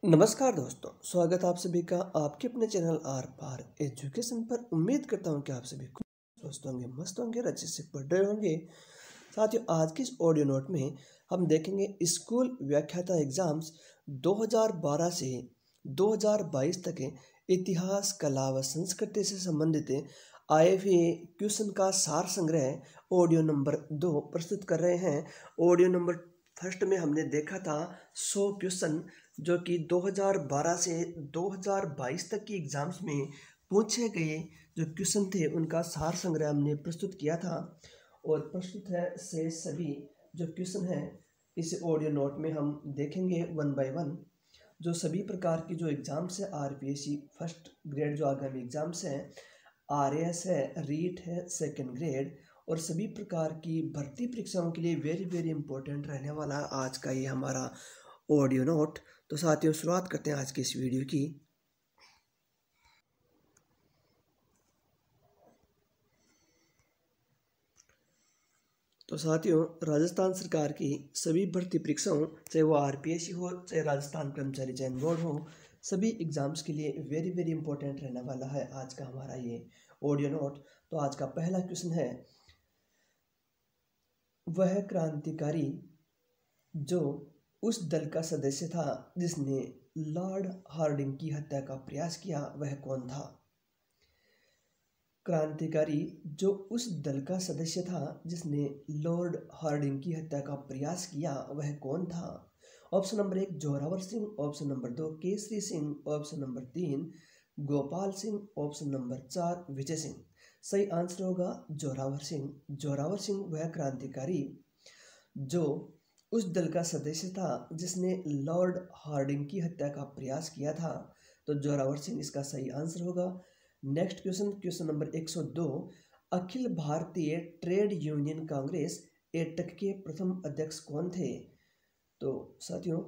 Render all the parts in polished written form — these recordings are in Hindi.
नमस्कार दोस्तों, स्वागत आप सभी का आपके अपने चैनल आर पार एजुकेशन पर। उम्मीद करता हूं कि आप सभी खुश दोस्त होंगे, मस्त होंगे, अच्छे से पढ़ रहे होंगे। साथियों, आज की इस ऑडियो नोट में हम देखेंगे स्कूल व्याख्याता एग्जाम्स 2012 से 2022 तक के इतिहास, कला व संस्कृति से संबंधित आए हुए क्वेश्चन का सार संग्रह ऑडियो नंबर 2 प्रस्तुत कर रहे हैं। ऑडियो नंबर फर्स्ट में हमने देखा था 100 क्वेश्चन जो कि 2012 से 2022 तक की एग्ज़ाम्स में पूछे गए जो क्वेश्चन थे उनका सार संग्रह हमने प्रस्तुत किया था। और प्रस्तुत है से सभी जो क्वेश्चन हैं इस ऑडियो नोट में हम देखेंगे वन बाय वन। जो सभी प्रकार की जो एग्ज़ाम्स है आरपीएससी फर्स्ट ग्रेड जो आगामी एग्ज़ाम्स हैं, आरएएस है, रीट है सेकंड ग्रेड, और सभी प्रकार की भर्ती परीक्षाओं के लिए वेरी वेरी इंपॉर्टेंट रहने वाला आज का ये हमारा ऑडियो नोट। तो साथियों, शुरुआत करते हैं आज की इस वीडियो की। तो साथियों, राजस्थान सरकार की सभी भर्ती परीक्षाओं, चाहे वो आरपीएससी हो चाहे राजस्थान कर्मचारी चयन बोर्ड हो, सभी एग्जाम्स के लिए वेरी वेरी इंपॉर्टेंट रहने वाला है आज का हमारा ये ऑडियो नोट। तो आज का पहला क्वेश्चन है, वह क्रांतिकारी जो उस दल का सदस्य था जिसने लॉर्ड हार्डिंग की हत्या का प्रयास किया, वह कौन था? क्रांतिकारी जो उस दल का सदस्य था जिसने लॉर्ड हार्डिंग की हत्या का प्रयास किया, वह कौन था? Option number 1 Zorawar Singh, option number 2 Kesari Singh, option number 3 Gopal Singh, option number 4 Vijay Singh. सही आंसर होगा जोरावर सिंह। जोरावर सिंह वह क्रांतिकारी जो उस दल का सदस्य था जिसने लॉर्ड हार्डिंग की हत्या का प्रयास किया था। तो जोरावर सिंह इसका सही आंसर होगा। Next question, question number 102, Akhil Bharatiya trade union Congress AITUC के प्रथम अध्यक्ष कौन थे? तो साथियों,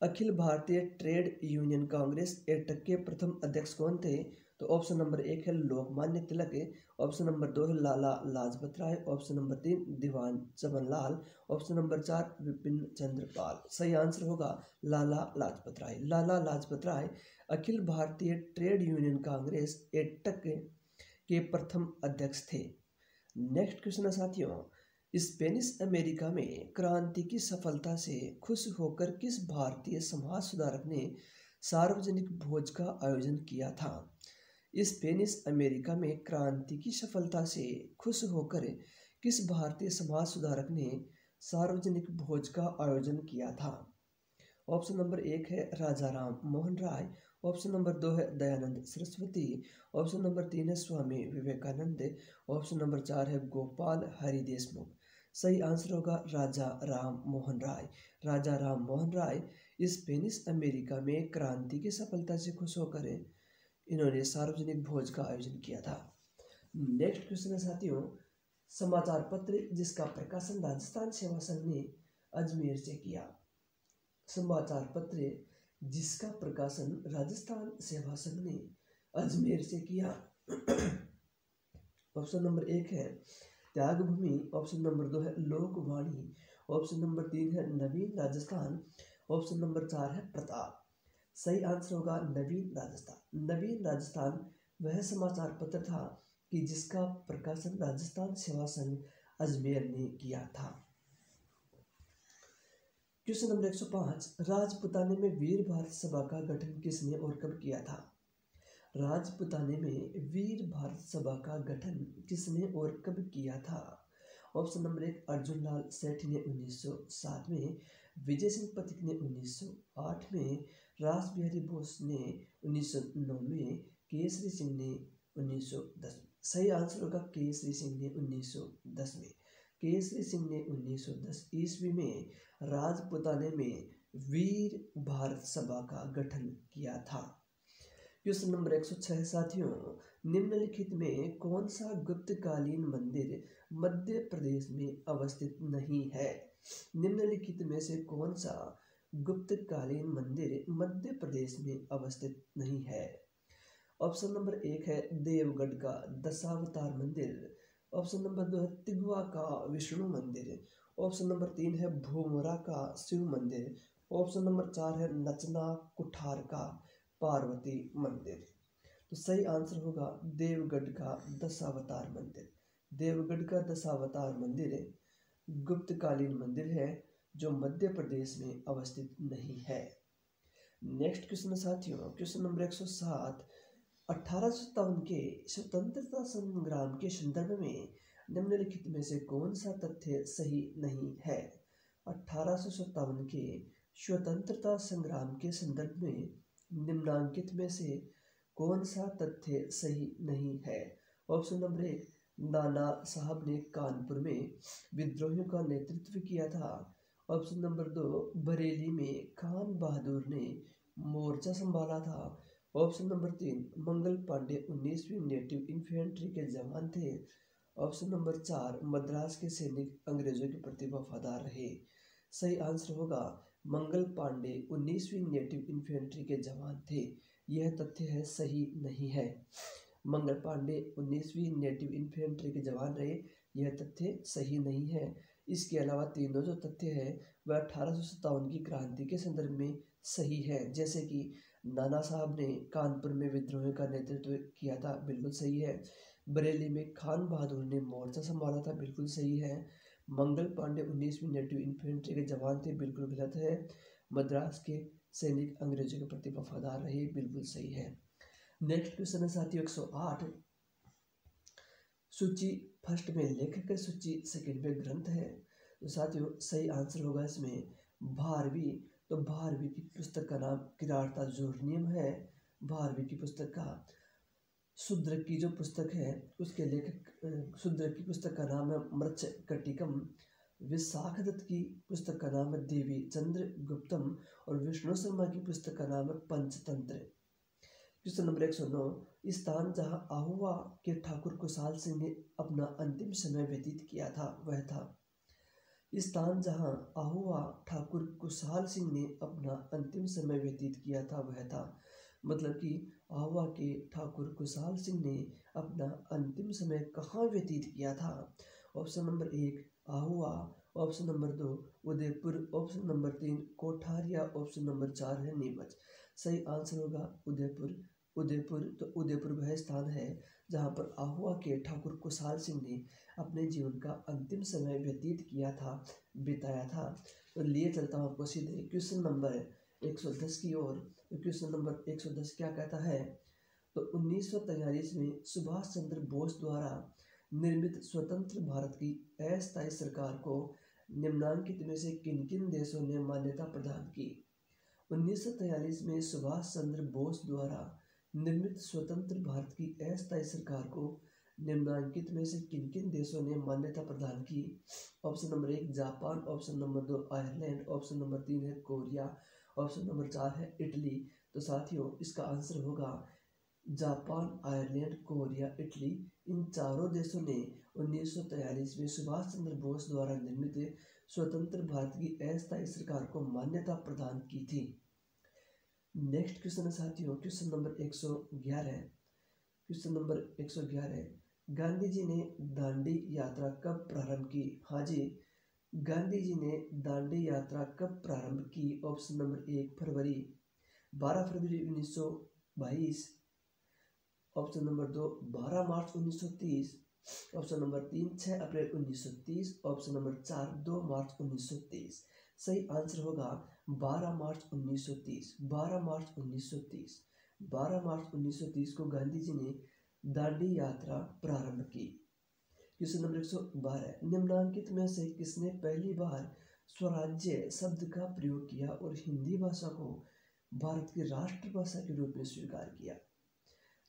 अखिल भारतीय ट्रेड यूनियन कांग्रेस एटक के प्रथम अध्यक्ष कौन थे? तो ऑप्शन नंबर 1 है लोकमान्य तिलक, ऑप्शन नंबर 2 है लाला लाजपत राय, ऑप्शन नंबर 3 दीवान चमनलाल, ऑप्शन नंबर 4 विपिन चंद्र पाल। सही आंसर होगा लाला लाजपत राय। लाला लाजपत राय अखिल भारतीय ट्रेड यूनियन कांग्रेस एटक के प्रथम अध्यक्ष थे। नेक्स्ट क्वेश्चन है साथियों, स्पेनिश अमेरिका में क्रांति की सफलता से खुश होकर किस भारतीय समाज सुधारक ने सार्वजनिक भोज का आयोजन किया था? स्पेनिश अमेरिका में क्रांति की सफलता से खुश होकर किस भारतीय समाज सुधारक ने सार्वजनिक भोज का आयोजन किया था? ऑप्शन नंबर 1 है राजा राम मोहन राय, ऑप्शन नंबर 2 है दयानंद सरस्वती, ऑप्शन नंबर 3 है स्वामी विवेकानंद, ऑप्शन नंबर 4 है गोपाल हरि देशमुख। सही आंसर होगा राजा राम मोहन राय। राजा राम मोहन राय स्पेनिश अमेरिका में क्रांति की सफलता से खुश होकर इन्होंने सार्वजनिक भोज का आयोजन किया था। नेक्स्ट क्वेश्चन है साथियों, समाचार पत्र जिसका प्रकाशन राजस्थान सेवा संघ ने अजमेर से किया। समाचार पत्र जिसका प्रकाशन राजस्थान सेवा संघ ने अजमेर से किया। ऑप्शन नंबर 1 है त्यागभूमि, ऑप्शन नंबर 2 है लोकवाणी, ऑप्शन नंबर 3 है नवीन राजस्थान, ऑप्शन नंबर 4 है प्रताप। सही आंसर होगा नवीन राजस्थान। नवीन राजस्थान वह समाचार पत्र था कि जिसका प्रकाशन राजस्थान सेवा संघ अजमेर ने किया था। क्वेश्चन नंबर 105, राजपुताने में वीर भारत सभा का गठन किसने और कब किया था? राजपुताने में वीर भारत सभा का गठन किसने और कब किया था? ऑप्शन नंबर 1 अर्जुन लाल सेठ ने 1907 में, विजय सिंह पथिक ने 1908 में, रास बिहारी बोस ने 1909 में, केसरी सिंह ने 1910 में। सही आंसर होगा केसरी सिंह ने 1910 में। केसरी सिंह ने 1910 ईस्वी में राजपुताने में वीर भारत सभा का गठन किया था। क्वेश्चन नंबर 106 साथियों, निम्नलिखित में कौन सा गुप्तकालीन मंदिर मध्य प्रदेश में अवस्थित नहीं है? निम्नलिखित में से कौन सा गुप्तकालीन मंदिर मध्य प्रदेश में अवस्थित नहीं है? ऑप्शन नंबर 1 है देवगढ़ का दशावतार मंदिर, ऑप्शन नंबर 2 है तिगवा का विष्णु मंदिर, ऑप्शन नंबर 3 है भूमरा का शिव मंदिर, ऑप्शन नंबर 4 है नचना कुठार का पार्वती मंदिर। तो सही आंसर होगा देवगढ़ का दशावतार मंदिर। देवगढ़ का दशावतार मंदिर गुप्तकालीन मंदिर है जो मध्य प्रदेश में अवस्थित नहीं है। नेक्स्ट क्वेश्चन साथियों, क्वेश्चन नंबर 107, 1857 के स्वतंत्रता संग्राम के संदर्भ में निम्नलिखित में से कौन सा तथ्य सही नहीं है। 1857 के स्वतंत्रता संग्राम के संदर्भ में निम्नांकित में से कौन सा तथ्य सही नहीं है। ऑप्शन नंबर 1, नाना साहब ने कानपुर में विद्रोहियों का नेतृत्व किया था। ऑप्शन नंबर 2, बरेली में खान बहादुर ने मोर्चा संभाला था। ऑप्शन नंबर 3, मंगल पांडे 19वीं नेटिव इन्फेंट्री के जवान थे। ऑप्शन नंबर 4, मद्रास के सैनिक अंग्रेजों के प्रति वफादार रहे। सही आंसर होगा मंगल पांडे 19वीं नेटिव इन्फेंट्री के जवान थे। यह तथ्य है सही नहीं है। मंगल पांडे 19वीं नेटिव इन्फेंट्री के जवान रहे, यह तथ्य सही नहीं है। इसके अलावा तीनों जो तथ्य है वह 1857 की क्रांति के संदर्भ में सही है। जैसे कि नाना साहब ने कानपुर में विद्रोह का नेतृत्व किया था, बिल्कुल सही है। बरेली में खान बहादुर ने मोर्चा संभाला था, बिल्कुल सही है। मंगल पांडे 19वीं नेटिव इन्फेंट्री के जवान थे, बिल्कुल गलत है। मद्रास के सैनिक अंग्रेजों के प्रति वफादार रहे, बिल्कुल सही है। नेक्स्ट क्वेश्चन है साथियों 108, सूची फर्स्ट में लेखक है, सूची सेकंड में ग्रंथ है। तो साथियों सही आंसर होगा इसमें भारवी। तो भारवी की पुस्तक का नाम किराता जोर्नियम है। भारवी की पुस्तक का शूद्र की जो पुस्तक है उसके लेखक शूद्र की पुस्तक का नाम है मृच्छकटिकम। विशाख दत्त की पुस्तक का नाम है देवी चंद्र गुप्तम और विष्णु शर्मा की पुस्तक का नाम है पंचतंत्र। क्वेश्चन नंबर 109, स्थान जहां आहुआ के ठाकुर कुशाल सिंह ने अपना अंतिम समय व्यतीत किया था वह था। स्थान जहां आहुआ ठाकुर कुशाल सिंह ने अपना अंतिम समय व्यतीत किया था वह था। मतलब कि आहुआ के ठाकुर कुशाल सिंह ने अपना अंतिम समय कहाँ व्यतीत किया था। Option number 1 Ahua, option number 2 Udaipur, option number 3 Kotharia, option number 4 है नीमच। सही आंसर होगा उदयपुर। उदयपुर तो उदयपुर वह स्थान है जहाँ पर आहुआ के ठाकुर कुशाल सिंह ने अपने जीवन का अंतिम समय व्यतीत किया था, बिताया था। तो लिए चलता हूँ आपको सीधे क्वेश्चन नंबर 110 की ओर। तो क्वेश्चन नंबर 110 क्या कहता है। तो 1943 में सुभाष चंद्र बोस द्वारा निर्मित स्वतंत्र भारत की अस्थायी सरकार को निम्नांकित में से किन किन देशों ने मान्यता प्रदान की। 1943 में सुभाष चंद्र बोस द्वारा निर्मित स्वतंत्र भारत की अस्थायी सरकार को निम्नांकित में से किन किन देशों ने मान्यता प्रदान की। Option number 1 Japan, option number 2 Ireland, option number 3 है कोरिया, ऑप्शन नंबर 4 है इटली। तो साथियों इसका आंसर होगा जापान, आयरलैंड, कोरिया, इटली। इन चारों देशों ने 1943 में सुभाष चंद्र बोस द्वारा निर्मित स्वतंत्र भारत की अस्थायी सरकार को मान्यता प्रदान की थी। नेक्स्ट क्वेश्चन है साथियों question number 111। Question number 111, Gandhi ji ने दांडी यात्रा कब प्रारंभ की। हाँ जी, गांधी जी ने दांडी यात्रा कब प्रारंभ की। ऑप्शन नंबर 1 फरवरी 12 फरवरी 1922, ऑप्शन नंबर 2 12 मार्च 1930, ऑप्शन नंबर 3 6 अप्रैल 1930, ऑप्शन नंबर 4 2 मार्च 1930। सही आंसर होगा 12 मार्च 1930। 12 मार्च 1930, 12 मार्च 1930 को गांधी जी ने दांडी यात्रा प्रारंभ की। क्वेश्चन नंबर 112, निम्नांकित में से किसने पहली बार स्वराज्य शब्द का प्रयोग किया और हिंदी भाषा को भारत की राष्ट्रभाषा के रूप में स्वीकार किया।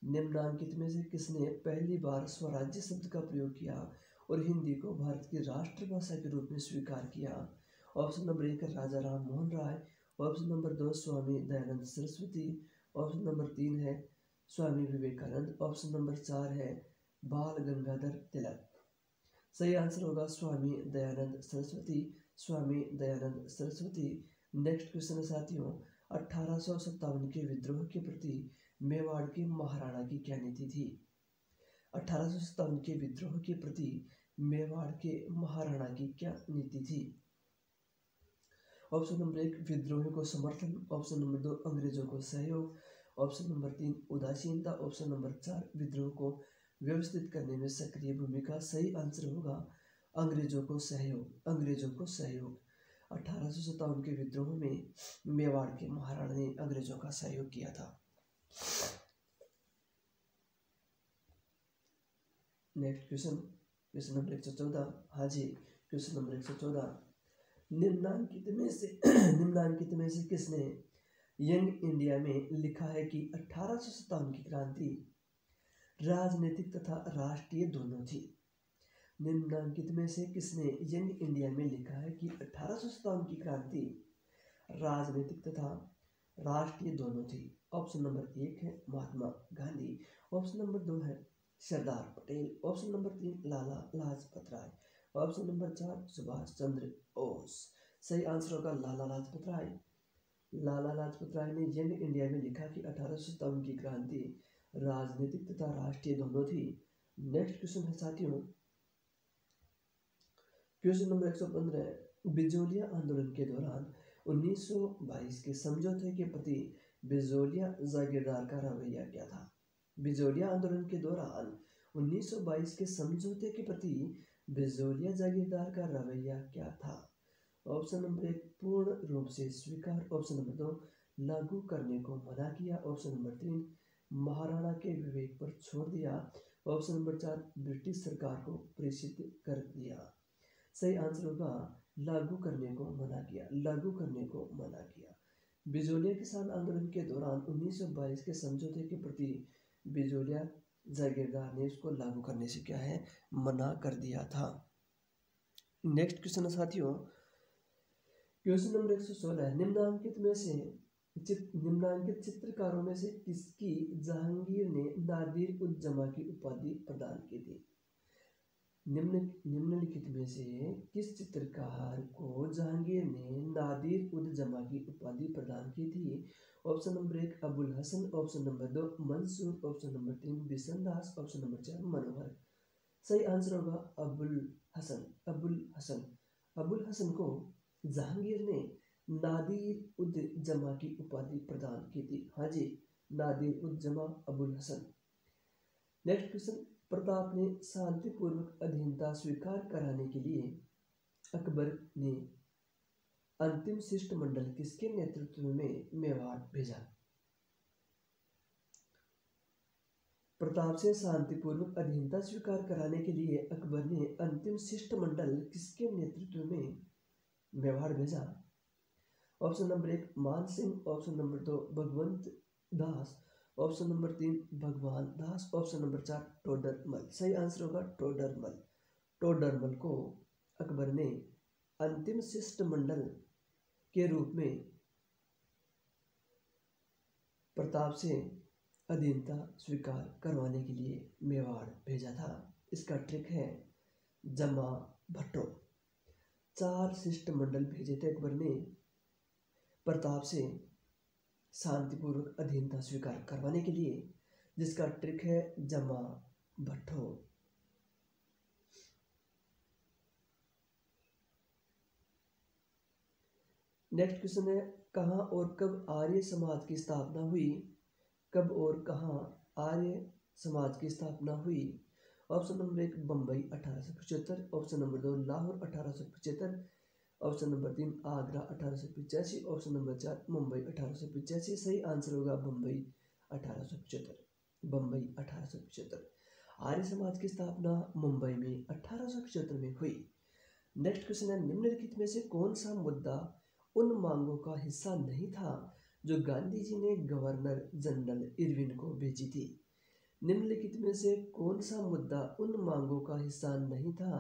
निम्नांकित में से किसने पहली बार स्वराज्य शब्द का प्रयोग किया और हिंदी को भारत की राष्ट्रभाषा के रूप में स्वीकार किया। ऑप्शन नंबर 1 राजा राम मोहन राय, option number 2 Swami Dayanand Saraswati, option number 3 है स्वामी विवेकानंद, ऑप्शन नंबर 4 है बाल गंगाधर तिलक। सही आंसर होगा स्वामी दयानंद सरस्वती, स्वामी दयानंद सरस्वती। नेक्स्ट क्वेश्चन है साथियों 1857 के विद्रोह के प्रति मेवाड़ के महाराणा की क्या नीति थी। 1857 के विद्रोह के प्रति मेवाड़ के महाराणा की क्या नीति थी। ऑप्शन नंबर 1 विद्रोही को समर्थन, ऑप्शन नंबर 2 अंग्रेजों को सहयोग, ऑप्शन नंबर 3 उदासीनता, ऑप्शन नंबर 4 विद्रोह को व्यवस्थित करने में सक्रिय भूमिका। सही आंसर होगा अंग्रेजों को सहयोग, अंग्रेजों को सहयोग। 1857 के विद्रोह में मेवाड़ के महाराणा ने अंग्रेजों का सहयोग किया था। Next question, question number 114। हाँ जी, क्वेश्चन नंबर 114, निम्नांकित में से किसने यंग इंडिया में लिखा है कि 1857 की क्रांति राजनीतिक तथा राष्ट्रीय दोनों थी। निम्नांकित में से किसने यंग इंडिया में लिखा है कि 1857 की क्रांति राजनीतिक तथा राष्ट्रीय दोनों थी। ऑप्शन नंबर 1 है महात्मा गांधी, ऑप्शन नंबर 2 है Sardar Patel, option number 3 Lala Lajpat Rai, option number 4 Subhash Chandra Bose. सही आंसर होगा लाला लाजपत राय। लाला लाजपत राय ने यंग इंडिया में लिखा कि 1857 की क्रांति राजनीतिक तथा राष्ट्रीय दोनों थी। नेक्स्ट क्वेश्चन है साथियों, क्वेश्चन नंबर 115, बिजोलिया आंदोलन के दौरान 1922 के समझौते के प्रति बिजोलिया जागीरदार का रवैया क्या था। बिजोलिया आंदोलन के दौरान 1922 के समझौते के प्रति बिजोलिया जागीरदार का रवैया क्या था। ऑप्शन नंबर 1 पूर्ण रूप से स्वीकार, ऑप्शन नंबर 2 लागू करने को मना किया, ऑप्शन नंबर 3 महाराणा के विवेक पर छोड़ दिया, ऑप्शन नंबर 4 ब्रिटिश सरकार को प्रेषित कर दिया। सही आंसर होगा लागू करने को मना किया, लागू करने को मना किया। बिजोलिया किसान आंदोलन के दौरान 1922 के समझौते के प्रति बिजोलिया जागीरदार ने इसको लागू करने से क्या है, मना कर दिया था। नेक्स्ट क्वेश्चन है साथियों, क्वेश्चन नंबर 116, निम्नांकित चित्रकारों में से किसकी जहांगीर ने नादिर उद जमा की उपाधि प्रदान की थी। निम्नलिखित में से किस चित्रकार को जहांगीर ने नादिर उद जमा की उपाधि प्रदान की थी। Option number 1 Abul Hasan, option number 2 Mansur, option number 3 Bishandas, option number 4 Manohar. सही आंसर होगा अबुल हसन, अबुल हसन। अबुल हसन को जहांगीर ने नादिर उद जमा की उपाधि प्रदान की थी। हाँ जी, नादिर उद जमा अबुल हसन। नेक्स्ट क्वेश्चन, प्रताप ने शांतिपूर्वक अधीनता स्वीकार कराने के लिए अकबर ने अंतिम शिष्टमंडल किसके नेतृत्व में मेवाड़ भेजा। प्रताप से शांतिपूर्वक अधीनता स्वीकार कराने के लिए अकबर ने अंतिम शिष्टमंडल किसके नेतृत्व में मेवाड़ भेजा। ऑप्शन नंबर 1 मान सिंह, ऑप्शन नंबर 2 भगवंत दास, ऑप्शन नंबर 3 भगवान दास, ऑप्शन नंबर 4 टोडरमल। सही आंसर होगा टोडरमल। टोडरमल को अकबर ने अंतिम शिष्टमंडल के रूप में प्रताप से अधीनता स्वीकार करवाने के लिए मेवाड़ भेजा था। इसका ट्रिक है जमा भट्टो। 4 शिष्टमंडल भेजे थे अकबर ने प्रताप से शांतिपूर्वक अधीनता स्वीकार करवाने के लिए, जिसका ट्रिक है जमा भट्टो। नेक्स्ट क्वेश्चन है, कहाँ और कब आर्य समाज की स्थापना हुई। कब और कहाँ आर्य समाज की स्थापना हुई। Option number 1 Bombay 1875, option number 2 Lahore 1875, option number 3 Agra 1885, option number 4 Mumbai 1885। सही आंसर होगा बम्बई 1875, बम्बई 1875। आर्य समाज की स्थापना मुंबई में 1875 में हुई। नेक्स्ट क्वेश्चन है, निम्नलिखित में से कौन सा मुद्दा उन मांगों का हिस्सा नहीं था जो गांधी जी ने गवर्नर जनरल इरविन को भेजी थी। निम्नलिखित में से कौन सा मुद्दा उन मांगों का हिस्सा नहीं था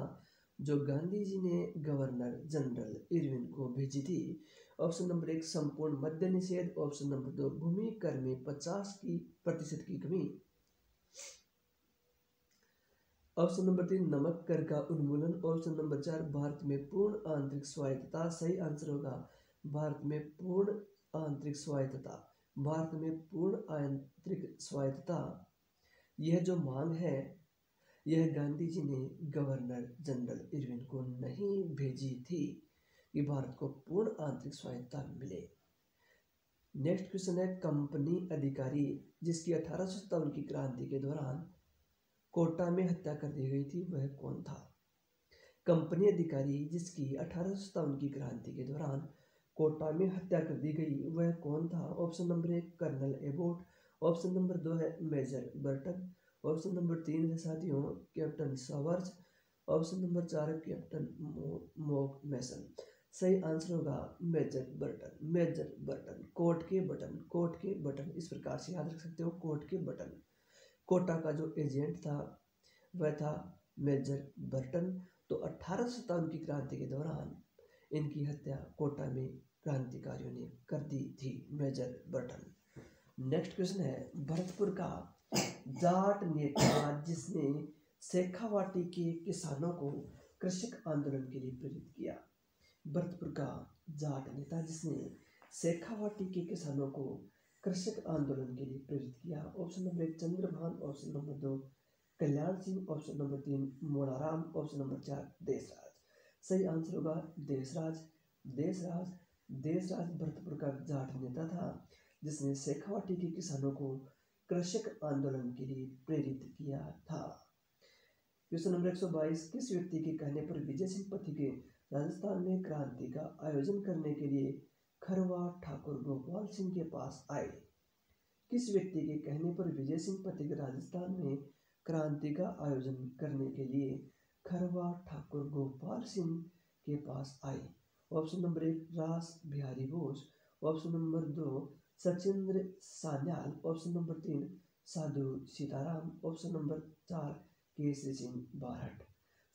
जो गांधी जी ने गवर्नर जनरल इरविन को भेजी थी। ऑप्शन नंबर 1 संपूर्ण मद्य निषेध, ऑप्शन नंबर 2 भूमि कर में 50% की कमी, ऑप्शन नंबर 3 नमक कर का उन्मूलन, ऑप्शन नंबर 4 भारत में पूर्ण आंतरिक स्वायत्तता। सही आंसर होगा भारत में पूर्ण आंतरिक स्वायत्तता, भारत में पूर्ण आंतरिक स्वायत्तता। यह जो मांग है यह गांधी जी ने गवर्नर जनरल इरविन को नहीं भेजी थी। कि भारत को पूर्ण आंतरिक स्वायत्तता मिले। नेक्स्ट क्वेश्चन है, कंपनी अधिकारी जिसकी 1857 की क्रांति के दौरान कोटा में हत्या कर दी गई थी वह कौन था? कंपनी अधिकारी जिसकी 1857 की क्रांति के दौरान कोटा में हत्या कर दी गई वह कौन था? Option number 1 colonel Abbott, option number 2 है मेजर बर्टन, ऑप्शन नंबर 3 है साथियों कैप्टन सावर्ज, ऑप्शन नंबर 4 है कैप्टन मोक मैसन। सही आंसर होगा major Burton. Major Burton, coat के बटन, कोट के बटन, इस प्रकार से याद रख सकते हो, कोट के बटन। कोटा का जो एजेंट था वह था मेजर बर्टन। तो 1857 की क्रांति के दौरान इनकी हत्या कोटा में क्रांतिकारियों ने कर दी थी, मेजर बर्टन। नेक्स्ट क्वेश्चन है, भरतपुर का जाट नेता जिसने शेखावाटी के किसानों को कृषक आंदोलन के लिए प्रेरित किया। भरतपुर का जाट नेता जिसने शेखावाटी के किसानों को कृषक आंदोलन के लिए प्रेरित किया। Option number 1 Chandrabhan, option number 2 Kalyan Singh, option number 3 Modaram, option number 4 Deshraj. सही आंसर होगा देशराज। देशराज देशराज भरतपुर का जाट नेता था जिसने शेखावाटी के किसानों को कृषक आंदोलन के लिए प्रेरित किया था। क्वेश्चन नंबर 122, किस व्यक्ति के कहने पर विजय सिंह पथिके राजस्थान में क्रांति का आयोजन करने के लिए खरवा ठाकुर गोपाल सिंह के पास आए? किस व्यक्ति के कहने पर विजय सिंह पथिक राजस्थान में क्रांति का आयोजन करने के लिए खरवा ठाकुर गोपाल सिंह के पास आए? ऑप्शन नंबर 1 रास Bihari Bose, option number 2 Sachindra Sanyal, option number 3 साधु सीताराम, ऑप्शन नंबर 4 केसरी सिंह बारहट।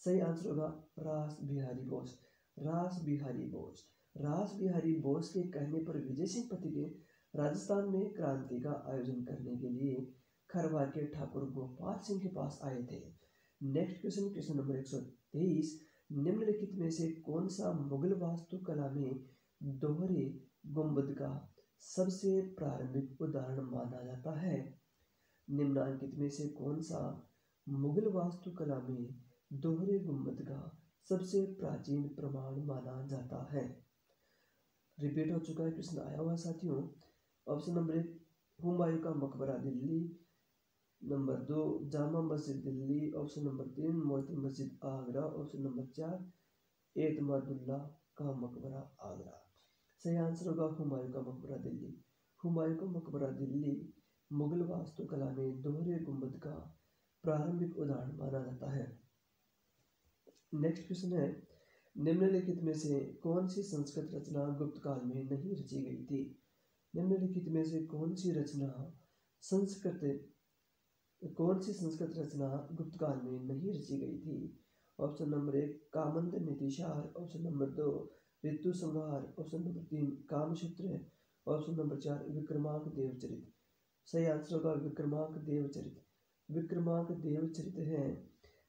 सही आंसर होगा रास बिहारी बोस। रास बिहारी बोस। रास बिहारी बोस के कहने पर विजय सिंह पथिके राजस्थान में क्रांति का आयोजन करने के लिए खरवा के ठाकुर गोपाल सिंह के पास आए थे। नेक्स्ट क्वेश्चन, क्वेश्चन नंबर 123, निम्नलिखित में से कौन सा मुगल वास्तुकला में दोहरे गुंबद का सबसे प्रारंभिक उदाहरण माना जाता है? निम्नलिखित में से कौन सा मुगल वास्तुकला में दोहरे गुंबद का सबसे प्राचीन प्रमाण माना जाता है? रिपीट हो चुका है, क्वेश्चन आया हुआ साथियों। ऑप्शन नंबर 1 हुमायूं का मकबरा Delhi, number 2 Jama Masjid Delhi, option number 3 Moti Masjid Agra, option number 4 Itimad-ud-Daulah का मकबरा आगरा। सही आंसर होगा हुमायूं का मकबरा दिल्ली। हुमायूं का मकबरा दिल्ली मुगल वास्तुकला में दोहरे गुंबद का प्रारंभिक उदाहरण माना जाता है। नेक्स्ट क्वेश्चन है, निम्नलिखित में से कौन सी संस्कृत रचना गुप्त काल में नहीं रची गई थी? निम्नलिखित में से कौन सी संस्कृत रचना गुप्त काल में नहीं रची गई थी? ऑप्शन नंबर 1 कामंद नीतिशार, ऑप्शन नंबर 2 ऋतु संहार, option number 3 Kamasutra, option number 4 Vikramanka देवचरित। सही आंसर होगा विक्रमांक देवचरित। विक्रमांक देवचरित है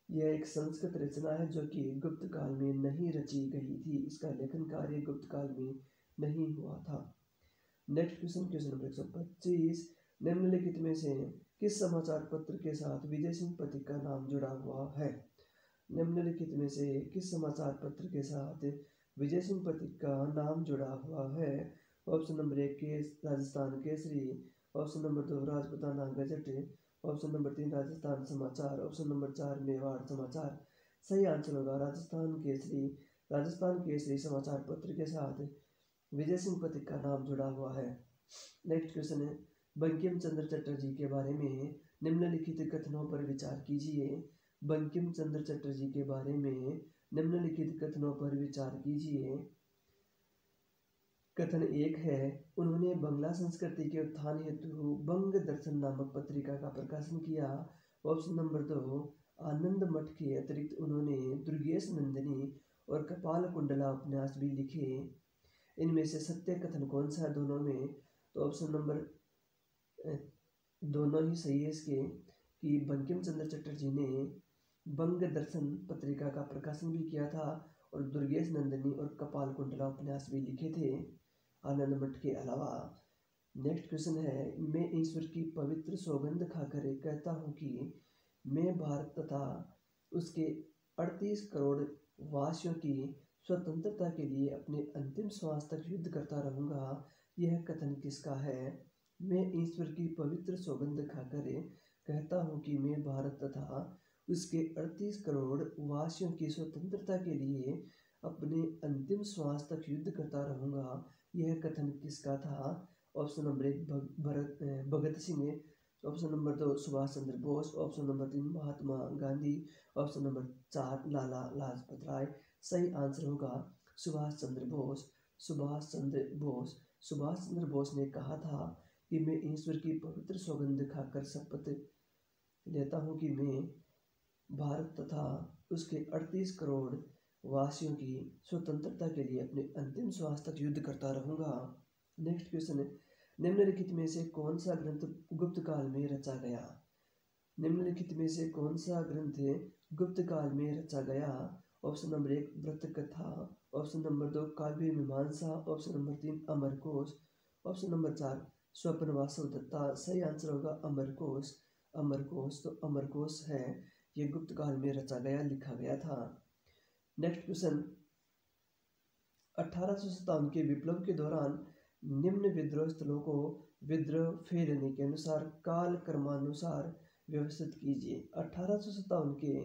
यह एक संस्कृत रचना है जो कि गुप्त काल में नहीं रची गई थी। इसका लेखन कार्य गुप्त काल में नहीं हुआ था। नेक्स्ट क्वेश्चन, क्वेश्चन नंबर 125, निम्नलिखित में से किस समाचार पत्र के साथ विजय सिंह पथिक का नाम जुड़ा हुआ है? निम्नलिखित में से किस समाचार पत्र के साथ विजय सिंह पथिक का नाम जुड़ा हुआ है? ऑप्शन नंबर 1 के Rajasthan Kesari, option number 2 Rajputana gazette, option number 3 Rajasthan समाचार, ऑप्शन नंबर 4 मेवाड़ समाचार। सही आंसर होगा राजस्थान केसरी। राजस्थान केसरी समाचार पत्र के साथ विजय सिंह पथिक का नाम जुड़ा हुआ है। नेक्स्ट क्वेश्चन है, बंकिम चंद्र चटर्जी के बारे में निम्नलिखित कथनों पर विचार कीजिए। बंकिम चंद्र चटर्जी के बारे में निम्नलिखित कथनों पर विचार कीजिए। कथन 1 है, उन्होंने बंगला संस्कृति के उत्थान हेतु बंग दर्शन नामक पत्रिका का प्रकाशन किया। ऑप्शन नंबर 2 आनंद मठ के अतिरिक्त उन्होंने दुर्गेश नंदिनी और कपाल कुंडला उपन्यास भी लिखे। इनमें से सत्य कथन कौन सा है दोनों में? तो ऑप्शन नंबर दोनों ही सही है इसके, कि बंकिम चंद्र चटर्जी ने बंग दर्शन पत्रिका का प्रकाशन भी किया था और दुर्गेश नंदिनी और कपाल कुंडला उपन्यास भी लिखे थे आनंद मठ के अलावा। नेक्स्ट क्वेश्चन है, मैं ईश्वर की पवित्र सौगंध खाकर कहता हूँ कि मैं भारत तथा उसके 38 करोड़ वासियों की स्वतंत्रता के लिए अपने अंतिम श्वास तक युद्ध करता रहूंगा, यह कथन किसका है? मैं ईश्वर की पवित्र सौगंध खाकर कहता हूँ कि मैं भारत तथा उसके 38 करोड़ वासियों की स्वतंत्रता के लिए अपने अंतिम श्वास तक युद्ध करता रहूंगा, यह कथन किसका था? Option number 1 Bhagat Singh, option number 2 Subhash Chandra Bose, option number 3 Mahatma Gandhi, option number 4 Lala Lajpat Rai. सही आंसर होगा सुभाष चंद्र बोस। सुभाष चंद्र बोस। सुभाष चंद्र बोस ने कहा था कि मैं ईश्वर की पवित्र सौगंध खाकर शपथ लेता हूँ कि मैं भारत तथा उसके 38 करोड़ वासियों की स्वतंत्रता के लिए अपने अंतिम श्वास तक युद्ध करता रहूंगा। नेक्स्ट क्वेश्चन है, निम्नलिखित में से कौन सा ग्रंथ गुप्त काल में रचा गया? निम्नलिखित में से कौन सा ग्रंथ गुप्त काल में रचा गया? ऑप्शन नंबर 1 व्रत कथा, option number 2 Kavya Mimamsa, option number 3 Amarkosh, option number 4 Swapna Vasavadatta. सही आंसर होगा अमरकोश। अमरकोश, तो अमरकोश है ये गुप्त काल में रचा गया, लिखा गया था। नेक्स्ट क्वेश्चन, 1857 के विप्लव के दौरान निम्न विद्रोह स्थलों को विद्रोह फैलने के अनुसार काल क्रमानुसार व्यवस्थित कीजिए। 1857 के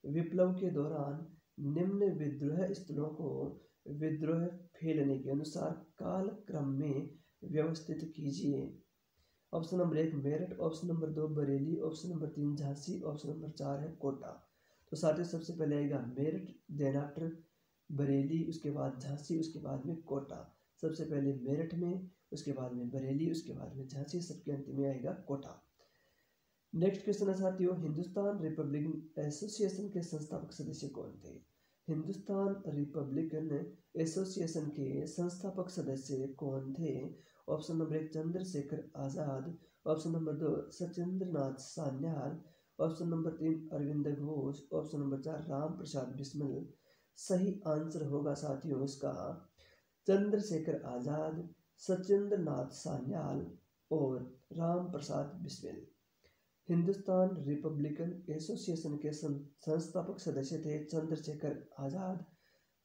विप्लव के दौरान निम्न विद्रोह स्थलों को विद्रोह फैलने के अनुसार काल क्रम में व्यवस्थित कीजिए। Option number 1 Meerut, option number 2 Bareilly, option number 3 Jhansi, option number 4 है कोटा। तो साथियों सबसे पहले आएगा मेरठ, देन आफ्टर बरेली, उसके बाद झांसी, उसके बाद में कोटा। सबसे पहले मेरठ में, उसके बाद में बरेली, उसके बाद में झांसी, सबके अंत में आएगा कोटा। नेक्स्ट क्वेश्चन है साथियों, हिंदुस्तान रिपब्लिकन एसोसिएशन के संस्थापक सदस्य कौन थे? हिंदुस्तान रिपब्लिकन एसोसिएशन के संस्थापक सदस्य कौन थे? Option number 1 Chandrashekhar Azad, option number 2 Satyendranath Sanyal, option number 3 Arvind Ghosh, option number 4 Ram Prasad Bismil. सही आंसर होगा साथियों इसका चंद्रशेखर आजाद, सत्येंद्रनाथ सान्याल और राम प्रसाद बिस्मिल। हिंदुस्तान रिपब्लिकन एसोसिएशन के संस्थापक सदस्य थे चंद्रशेखर आजाद,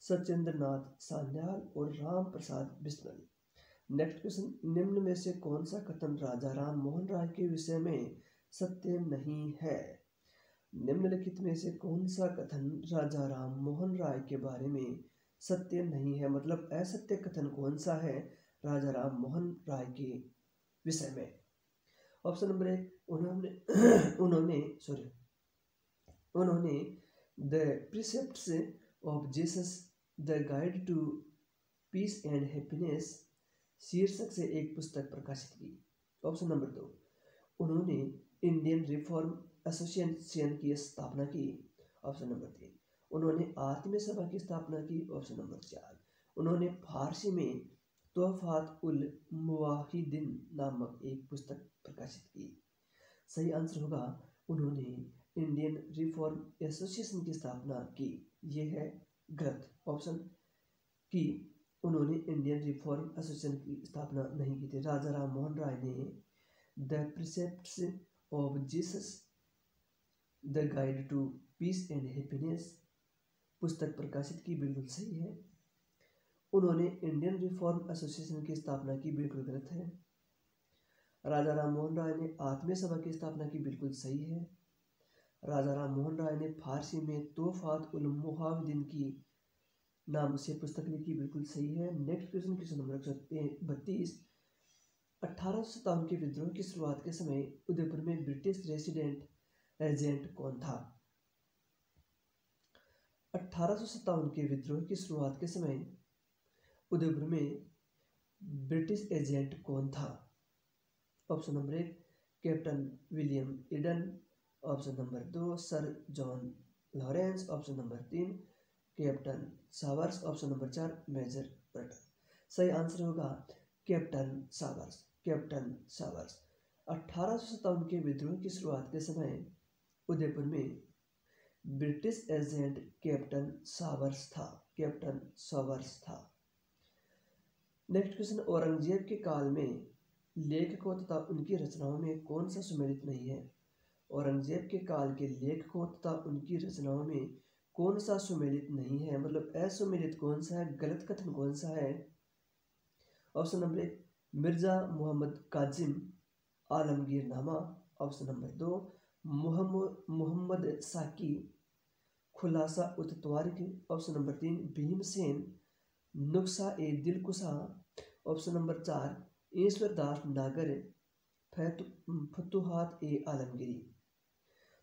सत्येंद्रनाथ सान्याल और राम प्रसाद बिस्मिल। नेक्स्ट क्वेश्चन, निम्न में से कौन सा कथन राजा राम मोहन राय के विषय में सत्य नहीं है? निम्नलिखित में से कौन सा कथन राजा राम मोहन राय के बारे में सत्य नहीं है, मतलब असत्य कथन कौन सा है राजा राम मोहन राय के विषय में? ऑप्शन नंबर 1 उन्होंने the precepts of Jesus the guide to peace and happiness शीर्षक से एक पुस्तक प्रकाशित की। ऑप्शन नंबर 2 उन्होंने इंडियन रिफॉर्म एसोसिएशन की स्थापना की। ऑप्शन नंबर 3 उन्होंने आत्मीय सभा की स्थापना की। ऑप्शन नंबर 4 उन्होंने फारसी में तोहफात उल मुवाहिदीन नामक एक पुस्तक प्रकाशित की। सही आंसर होगा उन्होंने इंडियन रिफॉर्म एसोसिएशन की स्थापना की। यह है गलत ऑप्शन कि उन्होंने इंडियन रिफॉर्म एसोसिएशन की स्थापना नहीं की थी। राजा राम मोहन राय ने the precepts of Jesus the guide to peace and happiness पुस्तक प्रकाशित की, बिल्कुल सही है। उन्होंने इंडियन रिफॉर्म एसोसिएशन की स्थापना की, बिल्कुल गलत है। राजा राम मोहन राय ने आत्मीय सभा की स्थापना की, बिल्कुल सही है। राजा राम मोहन राय ने फारसी में तोहफात उल मुवाहिदीन की नाम से पुस्तक लिखी, बिल्कुल सही है। नेक्स्ट क्वेश्चन, क्वेश्चन नंबर 132, 1857 के विद्रोह की शुरुआत के समय उदयपुर में ब्रिटिश रेसिडेंट एजेंट कौन था? 1857 के विद्रोह की शुरुआत के समय उदयपुर में ब्रिटिश एजेंट कौन था? Option number 1 captain William Eden, option number 2 sir John Lawrence, option number 3 captain Showers, option number 4 major Burton. सही आंसर होगा कैप्टन सावर्स। कैप्टन सावर्स 1857 के विद्रोह की शुरुआत के समय उदयपुर में ब्रिटिश एजेंट कैप्टन सावर्स था। कैप्टन सावर्स था। नेक्स्ट क्वेश्चन, औरंगजेब के काल में लेखकों तथा उनकी रचनाओं में कौन सा सम्मिलित नहीं है? औरंगजेब के काल के लेखकों तथा उनकी रचनाओं में कौन सा सुमेलित नहीं है, मतलब असुमेलित कौन सा है, गलत कथन कौन सा है। Option number 1 Mirza Mohammad Kazim Alamgirnama. Option number 2 Mohammad Saqi Khulasa ut Tawarikh. Option number 3 Bhimsen Nuskha e Dilkusha. Option number 4 Ishwardas Nagar Futuhat ए आलमगीरी।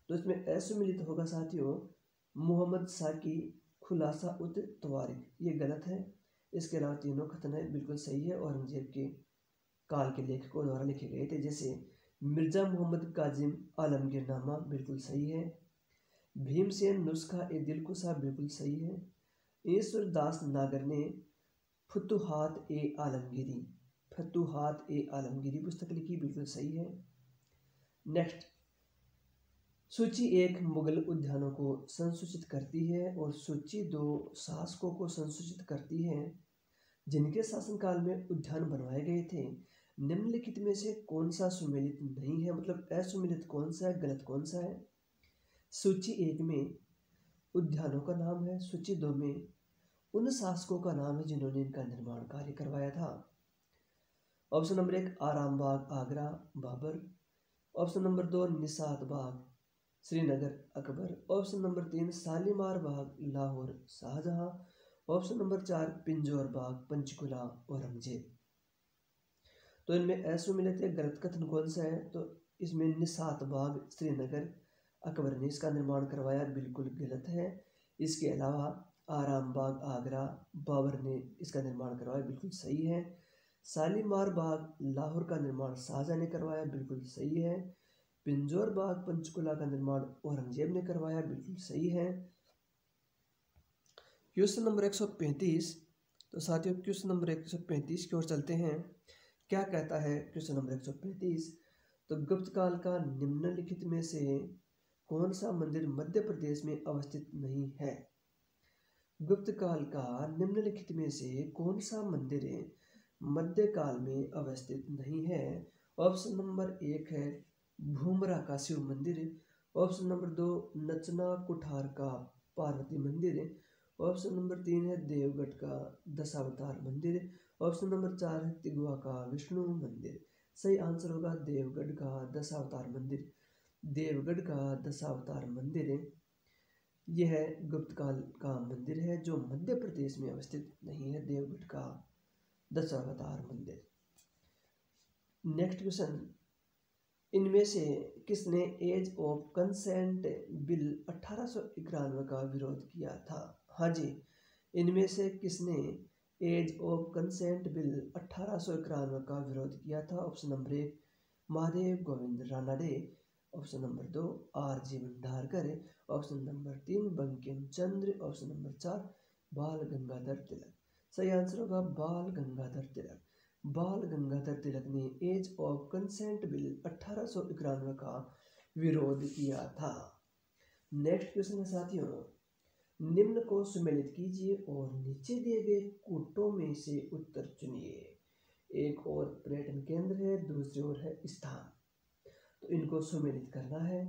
तो इसमें असुमिलित होगा साथियों मोहम्मद साकी खुलासा उत तवारिक, ये गलत है। इसके अलावा तीनों कथन है बिल्कुल सही है, औरंगजेब के काल के लेखकों द्वारा लिखे गए थे। जैसे मिर्जा मोहम्मद काजिम आलमगीरनामा बिल्कुल सही है, भीमसेन नुस्खा ए दिलकुशा बिल्कुल सही है, ईश्वरदास नागर ने फतुहात ए आलमगीरी पुस्तक लिखी, बिल्कुल सही है। नेक्स्ट, सूची 1 मुगल उद्यानों को संसूचित करती है और सूची 2 शासकों को संसूचित करती है जिनके शासनकाल में उद्यान बनवाए गए थे। निम्नलिखित में से कौन सा सुमेलित नहीं है, मतलब असुमेलित कौन सा है, गलत कौन सा है। सूची 1 में उद्यानों का नाम है, सूची 2 में उन शासकों का नाम है जिन्होंने इनका निर्माण कार्य करवाया था। ऑप्शन नंबर 1 आराम बाग आगरा बाबर। ऑप्शन नंबर 2 निसात बाग श्रीनगर अकबर। ऑप्शन नंबर 3 शालीमार बाग लाहौर शाहजहां। ऑप्शन नंबर 4 पिंजौर बाग पंचकुला औरंगजेब। तो इनमें असुमिलित या गलत कथन कौन सा है, तो इसमें निसात बाग श्रीनगर अकबर ने इसका निर्माण करवाया, बिल्कुल गलत है। इसके अलावा आराम बाग आगरा बाबर ने इसका निर्माण करवाया, बिल्कुल सही है। शालीमार बाग लाहौर का निर्माण शाहजहां ने करवाया, बिल्कुल सही है। पिंजौर बाग पंचकुला का निर्माण औरंगजेब ने करवाया, बिल्कुल सही है। Question number 135। तो साथियों क्वेश्चन नंबर 135 की ओर चलते हैं। क्या कहता है क्वेश्चन नंबर 135, तो गुप्त काल का निम्नलिखित में से कौन सा मंदिर मध्य प्रदेश में अवस्थित नहीं है। गुप्त काल का निम्नलिखित में से कौन सा मंदिर मध्य काल में अवस्थित नहीं है। ऑप्शन नंबर 1 है भूमरा का शिव मंदिर। ऑप्शन नंबर 2 नचना कुठार का पार्वती मंदिर। ऑप्शन नंबर 3 है देवगढ़ का दशावतार मंदिर। ऑप्शन नंबर 4 है तिगवा का विष्णु मंदिर। सही आंसर होगा देवगढ़ का दशावतार मंदिर। देवगढ़ का दशावतार मंदिर यह गुप्त काल का मंदिर है जो मध्य प्रदेश में अवस्थित नहीं है, देवगढ़ का दशावतार मंदिर। नेक्स्ट क्वेश्चन, इनमें से किसने एज ऑफ कंसेंट बिल 1891 का विरोध किया था। हाँ जी, इनमें से किसने एज ऑफ कंसेंट बिल 1891 का विरोध किया था। Option number 1 Mahadev Govind Ranade. Option number 2 R.G. Bhandarkar. Option number 3 Bankim Chandra. Option number 4 Bal Gangadhar Tilak. सही आंसर होगा बाल गंगाधर तिलक। बाल गंगाधर तिलक ने एज ऑफ कंसेंट बिल 1891 का विरोध किया था। नेक्स्ट क्वेश्चन है साथियों, निम्न को सुमेलित कीजिए और नीचे दिए गए कूटों में से उत्तर चुनिए। एक और पर्यटन केंद्र है, दूसरी ओर है स्थान, तो इनको सुमेलित करना है।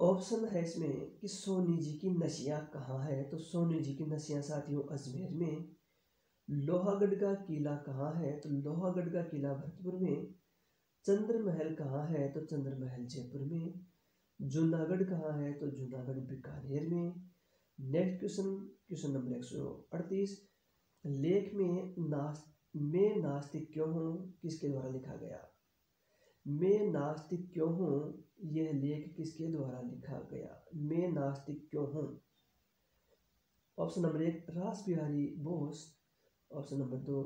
ऑप्शन है इसमें कि सोनी जी की नशिया कहाँ है, तो सोनी जी की नशिया साथियों अजमेर में। लोहागढ़ का किला कहाँ है, तो लोहागढ़ का किला भरतपुर में। चंद्र महल कहाँ है, तो चंद्र महल जयपुर में। जूनागढ़ कहाँ है, तो जूनागढ़ बीकानेर में। नेक्स्ट क्वेश्चन, क्वेश्चन नंबर 138, लेख में मैं नास्तिक क्यों हूँ किसके द्वारा लिखा गया। मैं नास्तिक क्यों हूँ यह लेख किसके द्वारा लिखा गया। मैं नास्तिक क्यों हूँ। ऑप्शन नंबर 1 रास बिहारी बोस। ऑप्शन नंबर 2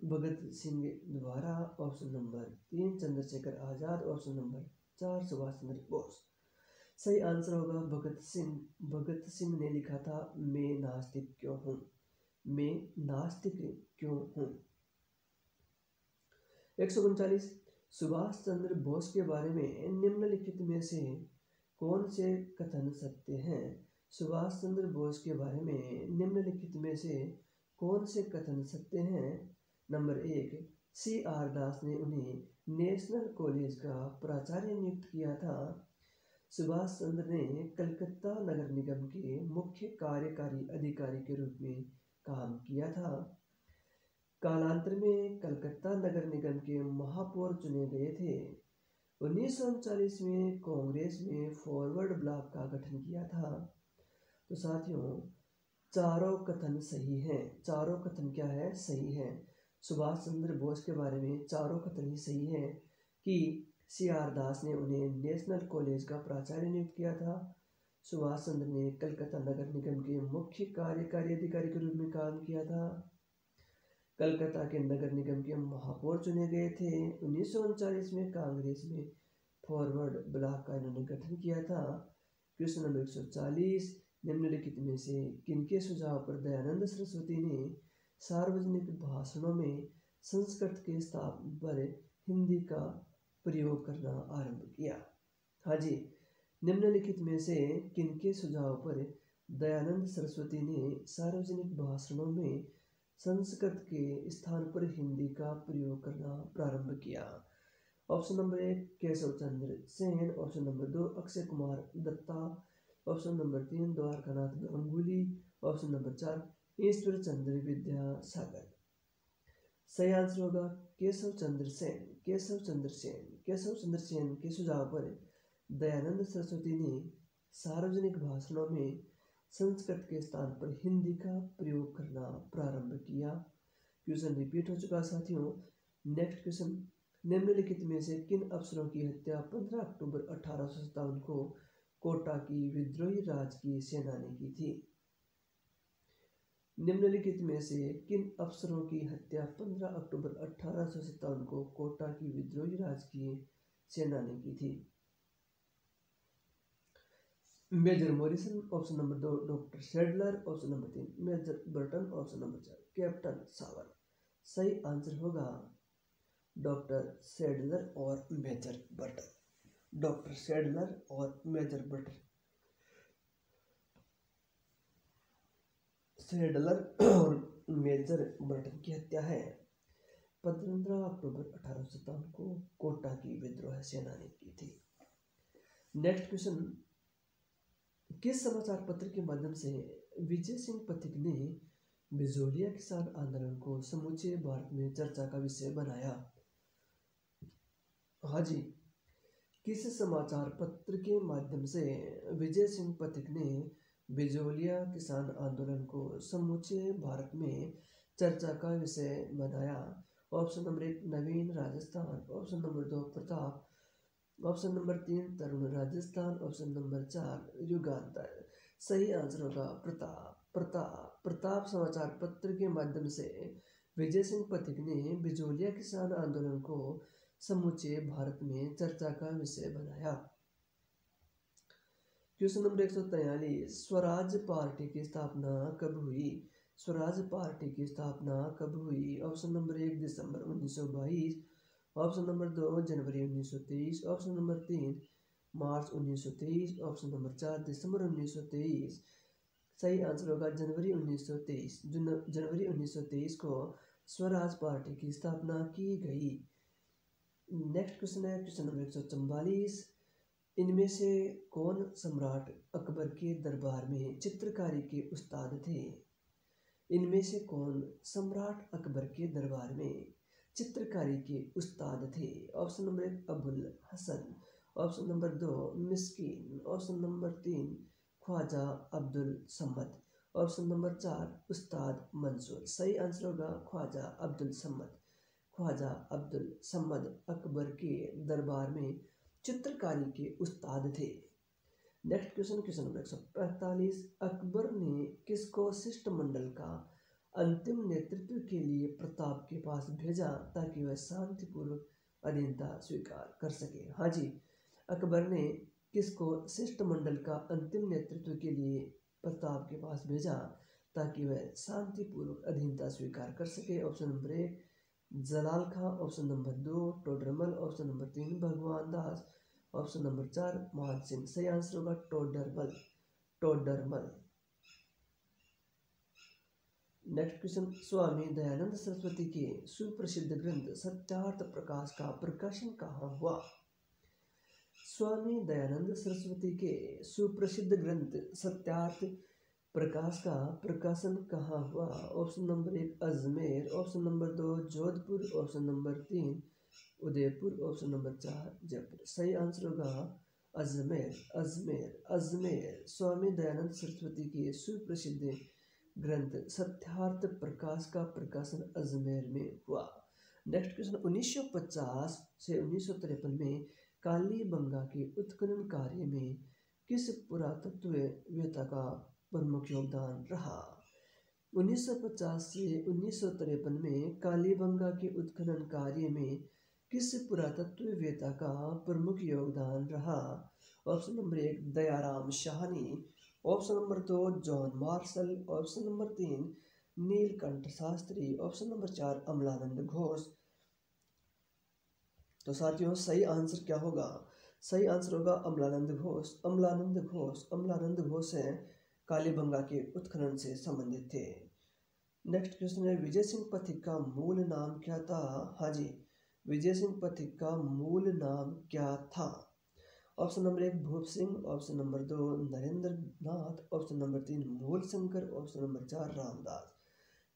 भगत सिंह द्वारा। Option number 3 Chandrashekhar Azad. Option number 4 Subhash Chandra Bose. सही आंसर होगा भगत सिंह। भगत सिंह ने लिखा था मैं नास्तिक क्यों हूँ। मैं नास्तिक क्यों हूँ। 139 सुभाष चंद्र बोस के बारे में निम्नलिखित में से कौन से कथन सत्य हैं। सुभाष चंद्र बोस के बारे में निम्नलिखित में से कौन से कथन सत्य हैं। Number 1 C.R. दास ने उन्हें नेशनल कॉलेज का प्राचार्य नियुक्त किया था। सुभाष चंद्र ने कलकत्ता नगर निगम के मुख्य कार्यकारी अधिकारी के रूप में काम किया था। कालांतर में कलकत्ता नगर निगम के महापौर चुने गए थे। 1939 में कांग्रेस में फॉरवर्ड ब्लॉक का गठन किया था। तो साथियों, चारों कथन सही हैं। चारों कथन क्या है? सही है। सुभाष चंद्र बोस के बारे में चारों कथन ही सही है कि CR दास ने उन्हें नेशनल कॉलेज का प्राचार्य नियुक्त किया था। सुभाष चंद्र ने कलकत्ता नगर निगम के मुख्य कार्यकारी अधिकारी के रूप में काम किया था। कलकत्ता के नगर निगम के महापौर चुने गए थे। 1939 में कांग्रेस में फॉरवर्ड ब्लॉक का इन्होंने गठन किया था। क्वेश्चन नंबर 140, निम्नलिखित में से किनके सुझाव पर दयानंद सरस्वती ने सार्वजनिक भाषणों में संस्कृत के स्थान पर हिंदी का प्रयोग करना आरंभ किया? हाँ जी, निम्नलिखित में से किनके सुझाव पर दयानंद सरस्वती ने सार्वजनिक भाषणों में संस्कृत के स्थान पर हिंदी का प्रयोग करना प्रारंभ किया? Option number 1 Keshav Chandra Sen, option number 2 Akshay Kumar Dutta, option number 3 Dwarkanath Ganguly, option number 4 Ishwar Chandra Vidyasagar. सही आंसर होगा केशव चंद्र सेन। केशव चंद्र सेन। केशव चंद्र सेन के सुझाव पर दयानंद सरस्वती ने सार्वजनिक भाषणों में संस्कृत के स्थान पर हिंदी का प्रयोग करना प्रारंभ किया। क्वेश्चन रिपीट हो चुका साथियों। नेक्स्ट क्वेश्चन, निम्नलिखित में से किन अफसरों की हत्या 15 अक्टूबर 1857 को कोटा की विद्रोही राज की सेना ने की थी? निम्नलिखित में से किन अफसरों की हत्या 15 अक्टूबर 1857 को कोटा की विद्रोही राज की सेना ने की थी? Major Morrison, option number 2 doctor Sadler, option number 3 major Burton, option number 4 captain सावर। सही आंसर होगा डॉक्टर सैडलर और मेजर बर्टन। डॉक्टर सैडलर और मेजर बर्टन। सैडलर और मेजर बर्टन की हत्या है 15 अक्टूबर 1857 को कोटा की विद्रोह सेना ने की थी। नेक्स्ट क्वेश्चन, किस समाचार पत्र के माध्यम से विजय सिंह पथिक ने बिजोलिया किसान आंदोलन को समूचे भारत में चर्चा का विषय बनाया? हाँ जी, किस समाचार पत्र के माध्यम से विजय सिंह पथिक ने बिजोलिया किसान आंदोलन को समूचे भारत में चर्चा का विषय बनाया? Option number 1 Naveen Rajasthan, option number 2 Pratap, option number 3 Tarun Rajasthan, option number 4 Yugantar. सही आंसर होगा प्रताप। प्रताप प्रताप समाचार पत्र के माध्यम से विजय सिंह पथिक ने बिजोलिया किसान आंदोलन को समूचे भारत में चर्चा का विषय बनाया। क्वेश्चन नंबर 143, स्वराज पार्टी की स्थापना कब हुई? स्वराज पार्टी की स्थापना कब हुई? ऑप्शन नंबर 1 दिसंबर 1922, ऑप्शन नंबर 2 जनवरी 1923, ऑप्शन नंबर 3 मार्च 1923, ऑप्शन नंबर 4 दिसंबर 1923। सही आंसर होगा जनवरी 1923। जनवरी 1923 को स्वराज पार्टी की स्थापना की गई। नेक्स्ट क्वेश्चन है क्वेश्चन नंबर 144, इनमें से कौन सम्राट अकबर के दरबार में चित्रकारी के उस्ताद थे? इनमें से कौन सम्राट अकबर के दरबार में चित्रकारी के उस्ताद थे? Option number 1 Abul Hasan, option number 2 Miskin, option number 3 Khwaja Abdul Samad, option number 4 Ustad Mansoor. सही आंसर होगा ख्वाजा अब्दुल समद। ख्वाजा अब्दुल समद अकबर के दरबार में चित्रकारी के उस्ताद थे। Next question, question number 145, Akbar ने किसको शिष्टमंडल का अंतिम नेतृत्व के लिए प्रताप के पास भेजा ताकि वह शांतिपूर्वक अधीनता स्वीकार कर सके? हाँ जी, अकबर ने किसको शिष्टमंडल का अंतिम नेतृत्व के लिए प्रताप के पास भेजा ताकि वह शांतिपूर्वक अधीनता स्वीकार कर सके? Option number 1 Jalal Khan, option number 2 Todarmal, option number 3 Bhagwan दास, ऑप्शन नंबर 4 मान सिंह। सही आंसर होगा टोडरमल। टोडरमल। नेक्स्ट क्वेश्चन, स्वामी दयानंद सरस्वती के सुप्रसिद्ध ग्रंथ सत्यार्थ प्रकाश का प्रकाशन कहाँ हुआ? स्वामी दयानंद सरस्वती के सुप्रसिद्ध ग्रंथ सत्यार्थ प्रकाश का प्रकाशन कहाँ हुआ? Option number 1 Ajmer, option number 2 Jodhpur, option number 3 Udaipur, option number 4 Jaipur. सही आंसर होगा अजमेर। अजमेर अजमेर स्वामी दयानंद सरस्वती के सुप्रसिद्ध ग्रंथ सत्यार्थ प्रकाश का प्रकाशन अजमेर में हुआ। नेक्स्ट क्वेश्चन, 1950 से 1953 में कालीबंगा के उत्खनन कार्य में किस पुरातत्ववेत्ता का प्रमुख योगदान रहा? 1950 से 1953 में कालीबंगा के उत्खनन कार्य में किस पुरातत्ववेत्ता का प्रमुख योगदान रहा? Option number 1 Dayaram Sahni, option number 2 John Marshall, option number 3 Neelkanth Shastri, option number 4 Amalanand Ghosh. तो साथियों सही आंसर क्या होगा? सही आंसर होगा अमलानंद घोष। अमलानंद घोष, अमलानंद घोष है कालीबंगा के उत्खनन से संबंधित थे। नेक्स्ट क्वेश्चन है, विजय सिंह पथिक का मूल नाम क्या था? हाँ जी, विजय सिंह पथिक का मूल नाम क्या था? ऑप्शन नंबर 1 भूप सिंह, ऑप्शन नंबर 2 नरेंद्र नाथ, ऑप्शन नंबर 3 मूल शंकर, ऑप्शन नंबर 4 रामदास।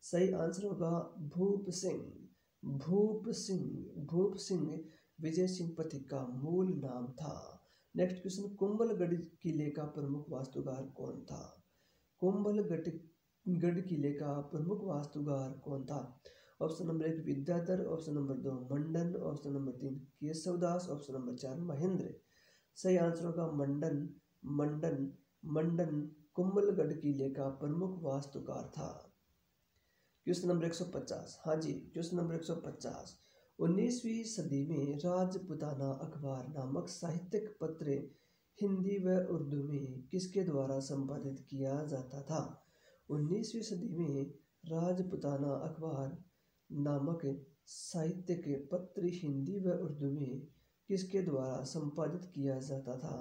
सही आंसर होगा भूप सिंह। भूप सिंह, भूप सिंह विजय सिंह पथिक का मूल नाम था। नेक्स्ट क्वेश्चन, कुंभलगढ़ किले का प्रमुख वास्तुकार कौन था? कुंभलगढ़ किले का प्रमुख वास्तुकार कौन था? Option number 1 Vidyadhar, option number 2 Mandan, option number 3 Keshavdas, option number 4 Mahendra. सही आंसर होगा मंडन। मंडन मंडन कुंभलगढ़ किले का प्रमुख वास्तुकार था। क्वेश्चन नंबर 150, हाँ जी क्वेश्चन नंबर 150, 19वीं सदी में राजपुताना अखबार नामक साहित्यिक पत्र हिंदी व उर्दू में किसके द्वारा संपादित किया जाता था? 19वीं सदी में राजपुताना अखबार नामक साहित्यिक पत्र हिंदी व उर्दू में किसके द्वारा संपादित किया जाता था?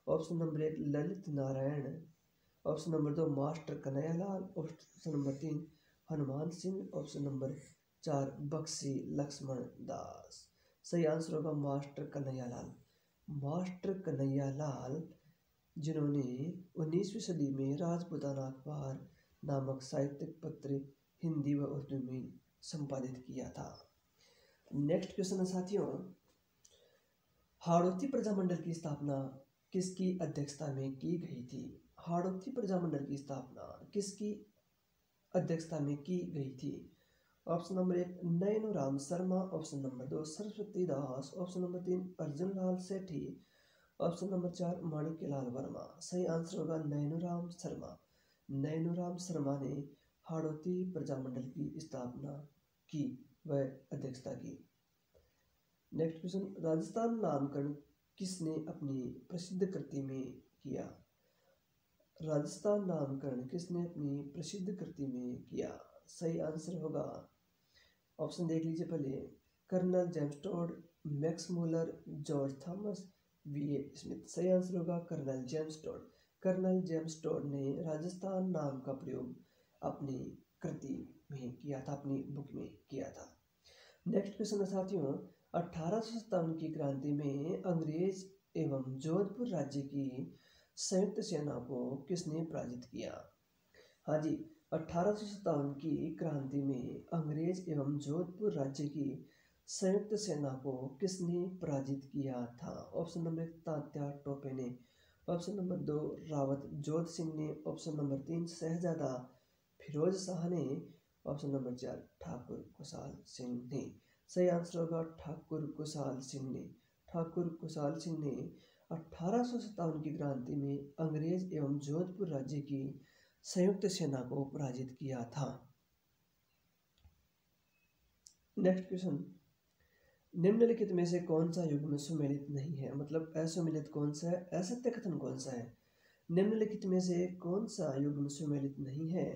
Option number 1 Lalit Narayan, option number 2 master Kanhaiyalal, option number 3 Hanuman Singh, option number 4 Bakhshi Lakshman Das. सही आंसर होगा मास्टर कन्हैयालाल। मास्टर कन्हैयालाल जिन्होंने 19वीं सदी में राजपुताना अखबार नामक साहित्यिक पत्र हिंदी व उर्दू में संपादित किया था। नेक्स्ट क्वेश्चन है साथियों, हाड़ौती प्रजामंडल की स्थापना किसकी अध्यक्षता में की गई थी? हाड़ौती प्रजामंडल की स्थापना किसकी अध्यक्षता में की गई थी? Option number 1 Nainuram Sharma, option number 2 Saraswati Das, option number 3 Arjun Lal Sethi, option number 4 Manikyalal Verma. सही आंसर होगा नैनूराम शर्मा। नैनूराम शर्मा ने हाड़ौती प्रजामंडल की स्थापना की व अध्यक्षता की। नेक्स्ट क्वेश्चन, राजस्थान नामकरण किसने अपनी प्रसिद्ध कृति में किया? राजस्थान नामकरण किसने अपनी प्रसिद्ध कृति में किया? सही आंसर होगा, ऑप्शन देख लीजिए पहले, colonel James Tod, Max Muller, George Thomas, VA Smith. सही आंसर होगा colonel James Tod. Colonel James Tod ने राजस्थान नाम का प्रयोग अपनी कृति में किया था, अपनी बुक में किया था। नेक्स्ट क्वेश्चन है साथियों, 1857 की क्रांति में अंग्रेज एवं जोधपुर राज्य की संयुक्त सेना को किसने पराजित किया? हाँ जी, 1857 की क्रांति में अंग्रेज एवं जोधपुर राज्य की संयुक्त सेना को किसने पराजित किया था? ऑप्शन नंबर 1 तात्या टोपे ने, ऑप्शन नंबर 2 रावत जोध सिंह ने, ऑप्शन नंबर 3 शहजादा फिरोज शाह ने, ऑप्शन नंबर 4 ठाकुर कुशाल सिंह ने। सही आंसर होगा ठाकुर कुशाल सिंह ने। ठाकुर कुशाल सिंह ने 1857 की क्रांति में अंग्रेज एवं जोधपुर राज्य की संयुक्त सेना को पराजित किया था। नेक्स्ट क्वेश्चन, निम्नलिखित में से कौन सा युग्म सुमेलित नहीं है? मतलब असुमेलित कौन सा है, असत्य कथन कौन सा है? निम्नलिखित में से कौन सा युग्म सुमेलित नहीं है?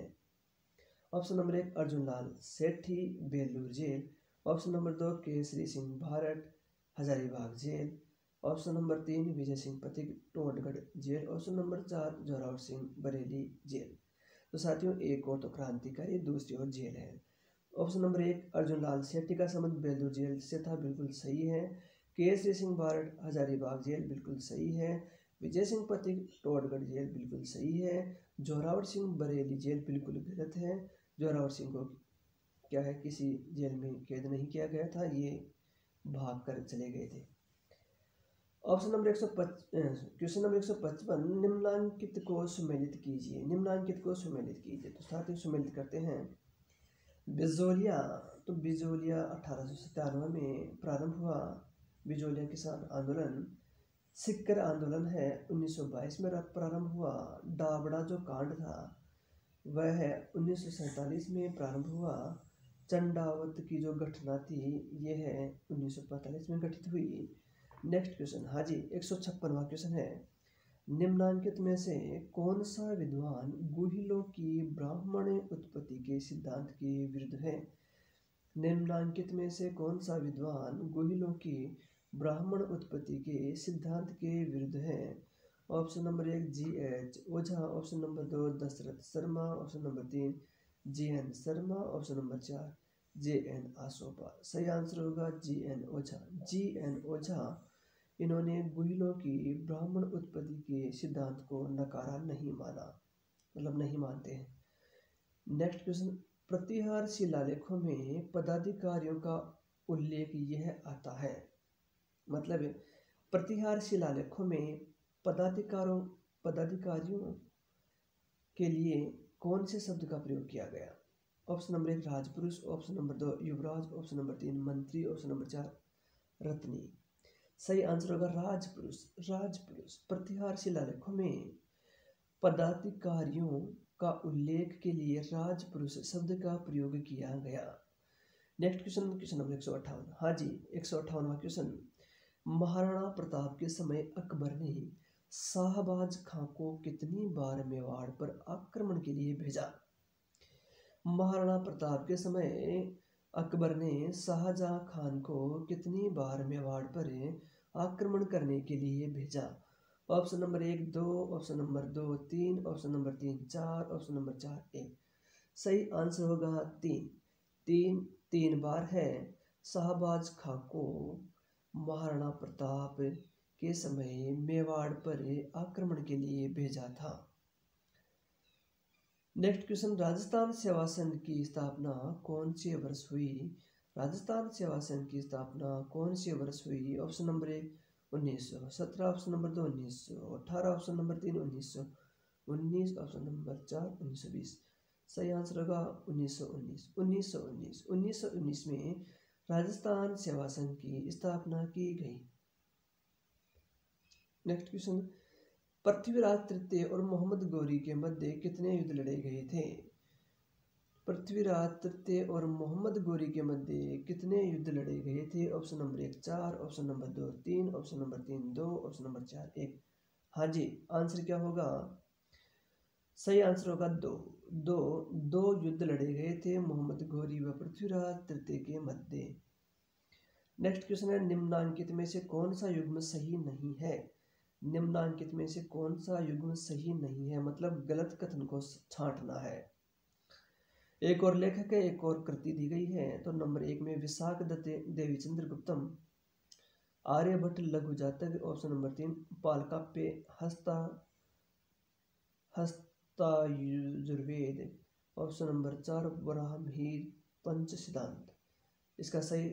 Option number 1 Arjun Lal Sethi Vellore jail, option number 2 Kesari Singh Bharat Hazaribagh jail, option number 3 Vijay Singh Pathik Todgarh jail, option number 4 Zorawar Singh Bareilly jail. तो साथियों एक और तो क्रांतिकारी, दूसरी ओर जेल है। ऑप्शन नंबर 1 अर्जुन लाल सेठी का संबंध बेलूर जेल से था, बिल्कुल सही है, केसरी सिंह बारड हजारीबाग जेल बिल्कुल सही है। विजय सिंह पथिक टोडगढ़ जेल बिल्कुल सही है। जोरावर सिंह बरेली जेल बिल्कुल गलत है। जोरावर सिंह को क्या है, किसी जेल में कैद नहीं किया गया था, ये भाग कर चले गए थे। ऑप्शन नंबर 155, क्वेश्चन नंबर 155, निम्नांकित को सुमेलित कीजिए। निम्नांकित को सुमेलित कीजिए, तो साथ ही सुमेलित करते हैं। बिजोलिया, तो बिजोलिया 1897 में प्रारंभ हुआ, बिजोलिया किसान आंदोलन। सिक्कर आंदोलन है 1922 में प्रारंभ हुआ। डाबड़ा जो कांड था वह है 1947 में प्रारंभ हुआ। चंडावत की जो घटना थी ये है 1945 में घटित हुई। नेक्स्ट क्वेश्चन, हाँ जी 156वां क्वेश्चन है, निम्नांकित में से कौन सा विद्वान गुहिलों की ब्राह्मण उत्पत्ति के सिद्धांत के विरुद्ध है। निम्नांकित में से कौन सा विद्वान गुहिलों की ब्राह्मण उत्पत्ति के सिद्धांत के विरुद्ध है। Option number 1 GH Ojha, option number 2 Dasharath Sharma, option number 3 JN Sharma, option number 4 JN Asopa. सही आंसर होगा JN ओझा। JN ओझा इन्होंने गुहिलों की ब्राह्मण उत्पत्ति के सिद्धांत को नकारा, नहीं माना, मतलब नहीं मानते हैं। नेक्स्ट क्वेश्चन, प्रतिहार शिलालेखों में पदाधिकारियों का उल्लेख यह आता है, मतलब प्रतिहार शिलालेखों में पदाधिकारियों के लिए कौन से शब्द का प्रयोग किया गया। ऑप्शन नंबर 1 राजपुरुष, ऑप्शन नंबर 2 युवराज, ऑप्शन नंबर 3 मंत्री, ऑप्शन नंबर 4 रत्नी। सही आंसर होगा राजपुरुष। राजपुरुष प्रतिहार शिलालेखों में पदाधिकारियों का उल्लेख के लिए राजपुरुष शब्द का प्रयोग किया गया। नेक्स्ट क्वेश्चन, क्वेश्चन नंबर 158, हाँ जी 158वां क्वेश्चन, महाराणा प्रताप के समय अकबर ने शाहबाज खां को कितनी बार मेवाड़ पर आक्रमण के लिए भेजा। महाराणा प्रताप के समय अकबर ने शाहजहां खान को कितनी बार मेवाड़ पर आक्रमण करने के लिए भेजा। Option number 1 2, option number 2 3, option number 3 4, option number 4 1। सही आंसर होगा 3 बार है शाहबाज खां को महाराणा प्रताप के समय मेवाड़ पर आक्रमण के लिए भेजा था। नेक्स्ट क्वेश्चन, राजस्थान सेवा संघ की स्थापना कौन से वर्ष हुई। राजस्थान सेवा संघ की स्थापना कौन से वर्ष हुई। Option number 1 1917, option number 2 1918, option number 3 1919, option number 4 1920। सही आंसर होगा 1919। 1919 में राजस्थान सेवा संघ की स्थापना की गई। नेक्स्ट क्वेश्चन, पृथ्वीराज तृतीय और मोहम्मद गौरी के मध्य कितने युद्ध लड़े गए थे। पृथ्वीराज तृतीय और मोहम्मद गौरी के मध्य कितने युद्ध लड़े गए थे। Option number 1 4, option number 2 3, option number 3 2, option number 4 1। हाँ जी आंसर क्या होगा, सही आंसर होगा 2 युद्ध लड़े गए थे मोहम्मद गौरी व पृथ्वीराज तृतीय के मध्य। नेक्स्ट क्वेश्चन है, निम्नांकित में से कौन सा युग्म सही नहीं है। निम्नांकित में से कौन सा युग्म सही नहीं है, मतलब गलत कथन को छांटना है। एक और लेखक है, एक और कृति दी गई है। तो नंबर 1 में विशाख दत्त देवी चंद्रगुप्तम, Aryabhatta Laghu Jataka, option number 3 Palakapya Hastayurveda, option number 4 Varahamihira Pancha Siddhanta. इसका सही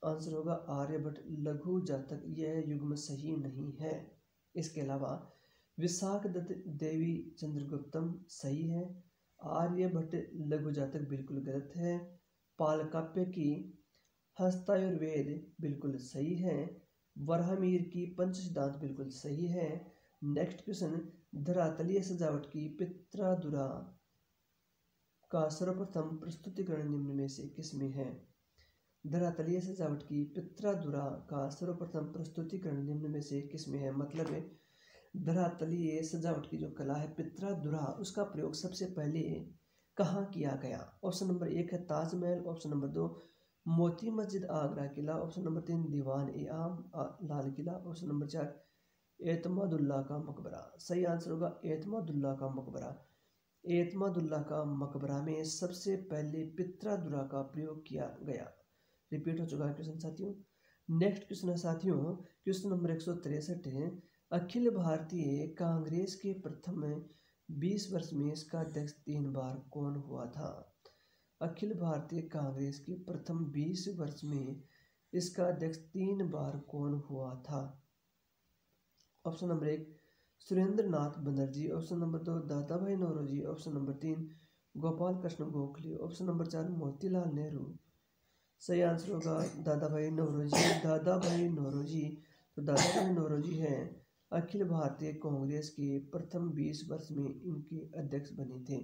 आंसर होगा आर्यभट्ट लघु जातक, यह युग्म सही नहीं है। इसके अलावा विशाख दत्त देवी चंद्रगुप्तम सही है, आर्यभट्ट लघु जातक बिल्कुल गलत है, पालकाप्य की हस्तायुर्वेद बिल्कुल सही है, वराहमिहिर की पंच सिद्धांत बिल्कुल सही है। नेक्स्ट क्वेश्चन, धरातलीय सजावट की पित्रादुरा का सर्वप्रथम प्रस्तुतिकरण निम्न में से किसमें है। धरातलीय सजावट की पित्रादुरा का सर्वप्रथम प्रस्तुतिकरण निम्न में से किसमें है, मतलब धरातलीय सजावट की जो कला है पित्रादुरा, उसका प्रयोग सबसे पहले कहाँ किया गया। ऑप्शन नंबर 1 है ताजमहल, ऑप्शन नंबर 2 मोती मस्जिद आगरा किला, ऑप्शन नंबर 3 दीवान ए आम लाल किला, ऑप्शन नंबर 4 एतमादुल्ला का मकबरा। सही आंसर होगा एतमादुल्ला का मकबरा। एतमादुल्ला का मकबरा में सबसे पहले पित्रादुरा का प्रयोग किया गया। रिपीट हो चुका है क्वेश्चन साथियों। नेक्स्ट क्वेश्चन है साथियों, क्वेश्चन नंबर 163 है। अखिल भारतीय कांग्रेस के प्रथम 20 वर्ष में इसका अध्यक्ष 3 बार कौन हुआ था? अखिल भारतीय कांग्रेस के प्रथम 20 वर्ष में इसका अध्यक्ष 3 बार कौन हुआ था? Option number 1 Surendra Nath Banerjee, option number 2 Dada Bhai Naoroji, option number 3 Gopal Krishna Gokhale, option number 4 Motilal Nehru. सही आंसर होगा दादा भाई नौरोजी। दादा भाई नौरोजी, तो दादा भाई नौरोजी हैं अखिल भारतीय कांग्रेस के प्रथम 20 वर्ष में इनके अध्यक्ष बने थे।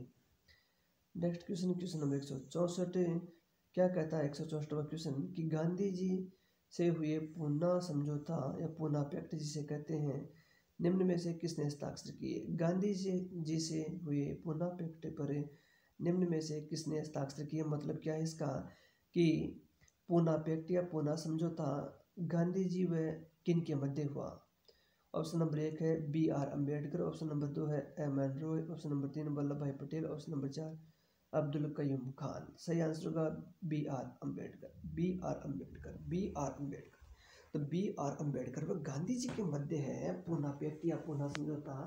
नेक्स्ट क्वेश्चन, क्वेश्चन नंबर 164, क्या कहता है 164वां क्वेश्चन कि गांधी जी से हुए पूना समझौता या पूना पैक्ट जिसे कहते हैं, निम्न में से किसने हस्ताक्षर किए? गांधी जी से हुए पूना पैक्ट पर निम्न में से किसने हस्ताक्षर किए? मतलब क्या है इसका कि पूना पैक्ट या पूना समझौता गांधी जी व किन के मध्य हुआ? ऑप्शन नंबर 1 है B.R. अम्बेडकर, ऑप्शन नंबर 2 है M.N. Roy, option number 3 Vallabh भाई पटेल, ऑप्शन नंबर 4 अब्दुल कयूम खान। सही आंसर होगा B.R. Ambedkar. B.R. Ambedkar, B.R. Ambedkar. तो B.R. अम्बेडकर व गांधी जी के मध्य है पूना पैक्ट या पूना समझौता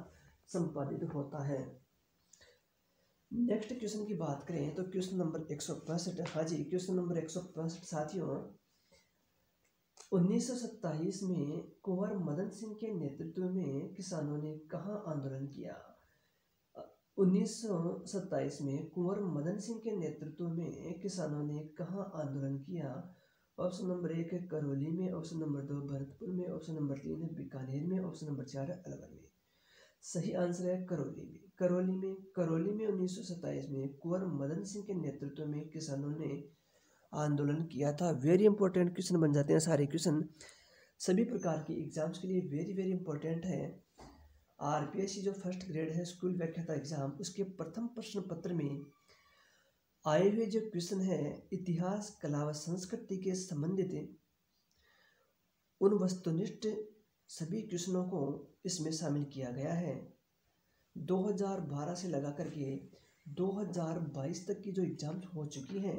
संपादित होता है। नेक्स्ट क्वेश्चन की बात करें तो क्वेश्चन नंबर 165। हाँ जी, क्वेश्चन नंबर 165 साथियों, 1927 में कुंवर मदन सिंह के नेतृत्व में किसानों ने कहाँ आंदोलन किया? 1927 में कुंवर मदन सिंह के नेतृत्व में किसानों ने कहाँ आंदोलन किया? ऑप्शन नंबर 1 है करौली में, ऑप्शन नंबर 2 भरतपुर में, ऑप्शन नंबर 3 है बीकानेर में, ऑप्शन नंबर 4 है अलवर में। सही आंसर है करौली में। करौली में 1927 में कुंवर मदन सिंह के नेतृत्व में किसानों ने आंदोलन किया था। वेरी इंपॉर्टेंट क्वेश्चन बन जाते हैं सारे क्वेश्चन, सभी प्रकार के एग्जाम्स के लिए वेरी वेरी इंपॉर्टेंट है। आरपीएससी जो फर्स्ट ग्रेड है स्कूल व्याख्याता एग्जाम, उसके प्रथम प्रश्न पत्र में आए हुए जो क्वेश्चन है इतिहास कला व संस्कृति के संबंधित उन वस्तुनिष्ठ सभी क्वेश्चनों को इसमें शामिल किया गया है। 2012 से लगा करके 2022 तक की जो एग्जाम्स हो चुकी हैं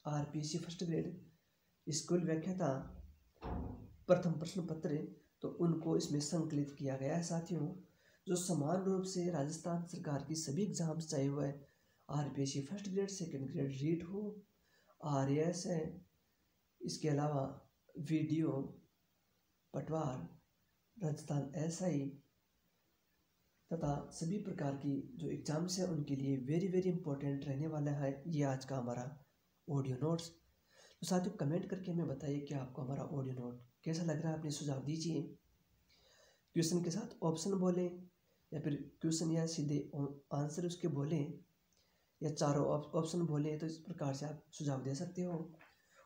आरपीएससी फर्स्ट ग्रेड स्कूल व्याख्याता प्रथम प्रश्न पत्र, तो उनको इसमें संकलित किया गया है साथियों, जो समान रूप से राजस्थान सरकार की सभी एग्जाम्स चाहे वह RPSC first grade second grade REET हो, आरएएस है, इसके अलावा वीडियो पटवार, राजस्थान एसआई तथा सभी प्रकार की जो एग्जाम्स हैं उनके लिए वेरी वेरी इंपॉर्टेंट रहने वाला है ये आज का हमारा ऑडियो नोट्स। तो साथियों कमेंट करके हमें बताइए कि आपको हमारा ऑडियो नोट कैसा लग रहा है, अपने सुझाव दीजिए। क्वेश्चन के साथ ऑप्शन बोलें या फिर क्वेश्चन या सीधे आंसर उसके बोलें या चारों ऑप्शन बोलें, तो इस प्रकार से आप सुझाव दे सकते हो।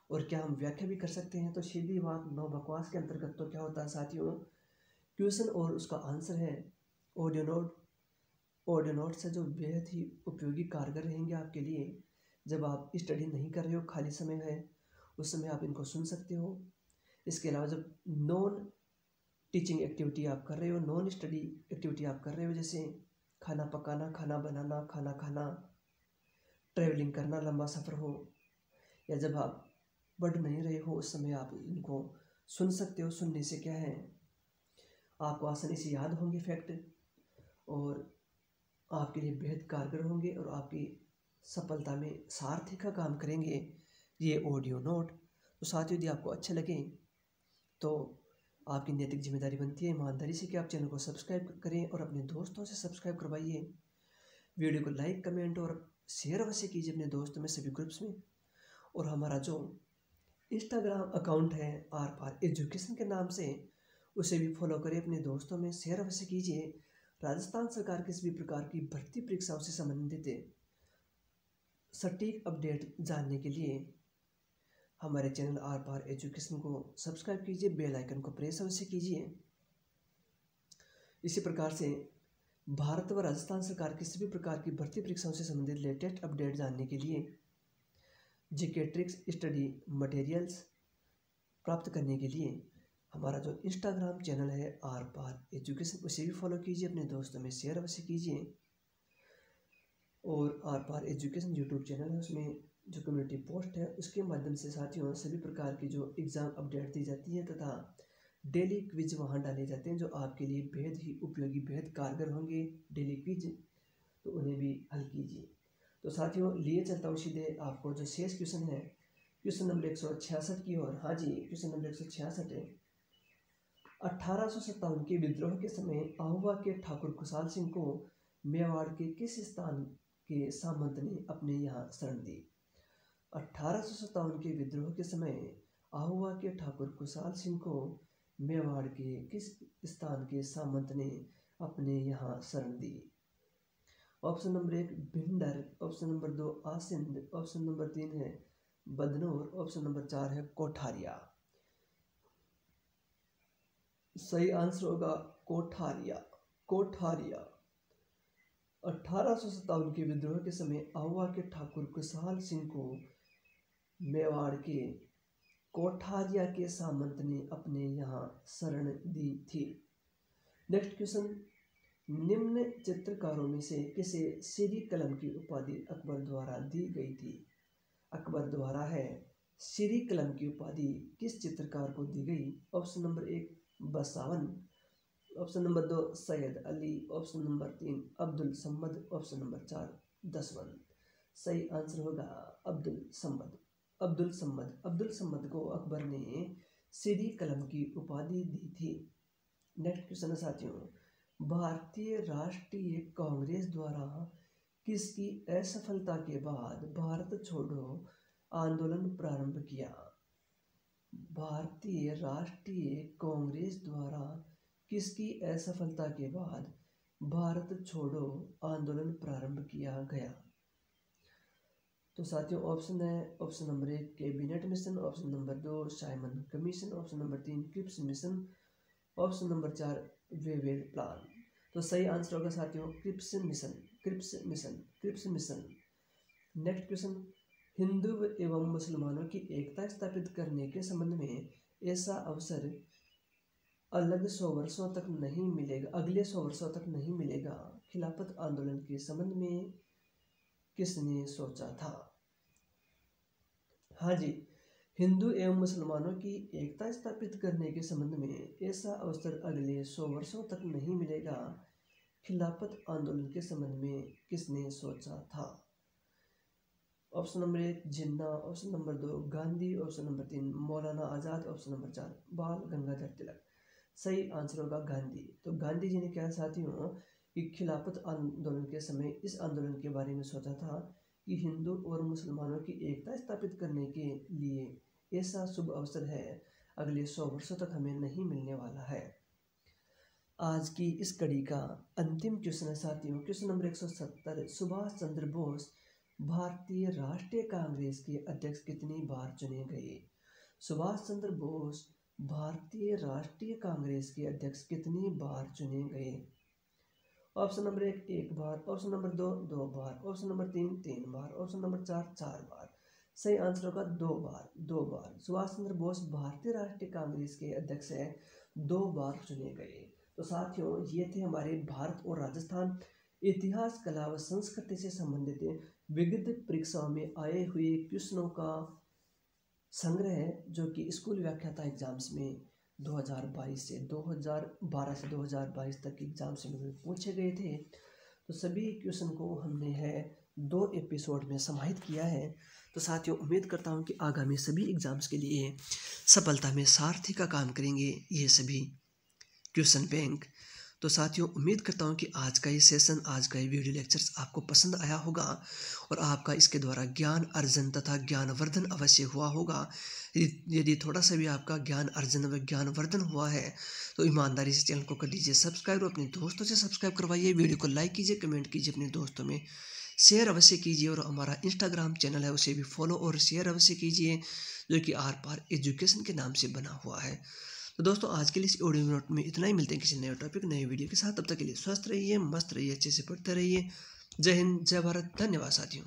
और क्या हम व्याख्या भी कर सकते हैं? तो सीधी बात नो बकवास के अंतर्गत तो क्या होता है साथियों, क्वेश्चन और उसका आंसर है ऑडियो नोट। ऑडियो नोट से जो बेहद ही उपयोगी कारगर रहेंगे आपके लिए, जब आप स्टडी नहीं कर रहे हो, खाली समय है, उस समय आप इनको सुन सकते हो। इसके अलावा जब नॉन टीचिंग एक्टिविटी आप कर रहे हो, नॉन स्टडी एक्टिविटी आप कर रहे हो, जैसे खाना पकाना, खाना बनाना, खाना खाना, ट्रैवलिंग करना, लंबा सफ़र हो, या जब आप पढ़ नहीं रहे हो उस समय आप इनको सुन सकते हो। सुनने से क्या है, आपको आसानी से याद होंगे फैक्ट और आपके लिए बेहद कारगर होंगे और आपकी सफलता में सारथी का काम करेंगे ये ऑडियो नोट। तो साथियों यदि आपको अच्छे लगे तो आपकी नैतिक जिम्मेदारी बनती है ईमानदारी से कि आप चैनल को सब्सक्राइब करें और अपने दोस्तों से सब्सक्राइब करवाइए। वीडियो को लाइक कमेंट और शेयर अवश्य कीजिए अपने दोस्तों में, सभी ग्रुप्स में। और हमारा जो इंस्टाग्राम अकाउंट है आर पार एजुकेशन के नाम से, उसे भी फॉलो करें, अपने दोस्तों में शेयर अवश्य कीजिए। राजस्थान सरकार के सभी प्रकार की भर्ती परीक्षाओं से संबंधित सटीक अपडेट जानने के लिए हमारे चैनल आर पार एजुकेशन को सब्सक्राइब कीजिए, बेल आइकन को प्रेस अवश्य कीजिए। इसी प्रकार से भारत व राजस्थान सरकार की सभी प्रकार की भर्ती परीक्षाओं से संबंधित लेटेस्ट अपडेट जानने के लिए जीके ट्रिक्स स्टडी मटेरियल्स प्राप्त करने के लिए हमारा जो इंस्टाग्राम चैनल है आर पार एजुकेशन, उसे भी फॉलो कीजिए, अपने दोस्तों में शेयर अवश्य कीजिए। और Aar Paar education YouTube channel है, उसमें जो कम्युनिटी पोस्ट है उसके माध्यम से साथियों सभी प्रकार की जो एग्ज़ाम अपडेट दी जाती है तथा डेली क्विज वहाँ डाले जाते हैं जो आपके लिए बेहद ही उपयोगी बेहद कारगर होंगे। डेली क्विज तो उन्हें भी हल कीजिए। तो साथियों लिए चलता हूँ सीधे आपको जो शेष क्वेश्चन है क्वेश्चन नंबर 166 की ओर। हाँ जी, क्वेश्चन नंबर 166 है। 1857 के विद्रोह के समय आहुआ के ठाकुर खुशहाल सिंह को मेवाड़ के किस स्थान के सामंत ने अपने यहाँ शरण दी? 1857 के विद्रोह के समय आहुआ के ठाकुर खुशहाल सिंह को मेवाड़ के किस स्थान के सामंत ने अपने यहाँ शरण दी? Option number 1 Bhinder, option number 2 Asind, option number 3 है बदनौर, ऑप्शन नंबर 4 है कोठारिया। सही आंसर होगा कोठारिया। कोठारिया। 1857 के विद्रोह के समय आहुआ के ठाकुर खुशहाल सिंह को मेवाड़ के कोठारिया के सामंत ने अपने यहाँ शरण दी थी। नेक्स्ट क्वेश्चन, निम्न चित्रकारों में से किसे श्री कलम की उपाधि अकबर द्वारा दी गई थी? अकबर द्वारा है श्री कलम की उपाधि किस चित्रकार को दी गई? Option number 1 Basawan, option number 2 Syed Ali, option number 3 Abdul Samad, option number 4 Daswant. सही आंसर होगा अब्दुल सम्मद। अब्दुल सम्मद। अब्दुल सम्मद को अकबर ने श्री कलम की उपाधि दी थी। नेक्स्ट क्वेश्चन है साथियों, भारतीय राष्ट्रीय कांग्रेस द्वारा किसकी असफलता के बाद भारत छोड़ो आंदोलन प्रारंभ किया? भारतीय राष्ट्रीय कांग्रेस द्वारा किसकी असफलता के बाद भारत छोड़ो आंदोलन प्रारंभ किया गया? तो साथियों ऑप्शन है option number 1 cabinet mission, option number 2 Simon commission, option number 3 Cripps mission, option number 4 Wavell plan. तो सही आंसर होगा साथियों Cripps mission. Cripps mission. Cripps mission. Next question, Hindu एवं मुसलमानों की एकता स्थापित करने के संबंध में ऐसा अवसर अगले 100 वर्षों तक नहीं मिलेगा। खिलाफत आंदोलन के संबंध में किसने सोचा था? हाँ जी, हिंदू एवं मुसलमानों की एकता स्थापित करने के संबंध में ऐसा अवसर अगले 100 वर्षों तक नहीं मिलेगा। खिलाफत आंदोलन के संबंध में किसने सोचा था? Option number 1 Jinnah, option number 2 Gandhi, option number 3 Maulana आज़ाद, ऑप्शन नंबर 4 बाल गंगाधर तिलक। सही आंसर होगा गांधी। तो गांधी जी ने क्या साथियों कि खिलाफत आंदोलन के समय इस आंदोलन के बारे में सोचा था कि हिंदू और मुसलमानों की एकता स्थापित करने के लिए ऐसा शुभ अवसर है अगले 100 वर्षों तक हमें नहीं मिलने वाला है। आज की इस कड़ी का अंतिम क्वेश्चन है साथियों, क्वेश्चन नंबर 170, सुभाष चंद्र बोस भारतीय राष्ट्रीय कांग्रेस के अध्यक्ष कितनी बार चुने गए? सुभाष चंद्र बोस भारतीय राष्ट्रीय कांग्रेस के अध्यक्ष कितनी बार चुने गए? ऑप्शन नंबर 1 बार, ऑप्शन नंबर 2 बार, ऑप्शन नंबर 3 बार, ऑप्शन नंबर 4 बार। सही आंसर होगा 2 बार। सुभाष चंद्र बोस भारतीय राष्ट्रीय कांग्रेस के अध्यक्ष है, 2 बार चुने गए। तो साथियों ये थे हमारे भारत और राजस्थान इतिहास कला व संस्कृति से संबंधित विविध परीक्षाओं में आए हुए क्वेश्चनों का संग्रह जो कि स्कूल व्याख्याता एग्जाम्स में 2012 से 2022 तक एग्जाम्स में पूछे गए थे। तो सभी क्वेश्चन को हमने 2 एपिसोड में समाहित किया है। तो साथियों उम्मीद करता हूँ कि आगामी सभी एग्जाम्स के लिए सफलता में सारथी का काम करेंगे ये सभी क्वेश्चन बैंक। तो साथियों उम्मीद करता हूँ कि आज का ये सेशन, आज का ये वीडियो लेक्चर्स आपको पसंद आया होगा और आपका इसके द्वारा ज्ञान अर्जन तथा ज्ञानवर्धन अवश्य हुआ होगा। यदि थोड़ा सा भी आपका ज्ञान अर्जन व ज्ञानवर्धन हुआ है तो ईमानदारी से चैनल को कर लीजिए सब्सक्राइब और अपने दोस्तों से सब्सक्राइब करवाइए। वीडियो को लाइक कीजिए, कमेंट कीजिए, अपने दोस्तों में शेयर अवश्य कीजिए और हमारा इंस्टाग्राम चैनल है उसे भी फॉलो और शेयर अवश्य कीजिए जो कि आर पार एजुकेशन के नाम से बना हुआ है। तो दोस्तों आज के लिए इस ऑडियो नोट में इतना ही। मिलते हैं किसी नए टॉपिक नए वीडियो के साथ। तब तक के लिए स्वस्थ रहिए, मस्त रहिए, अच्छे से पढ़ते रहिए। जय हिंद, जय भारत, धन्यवाद साथियों।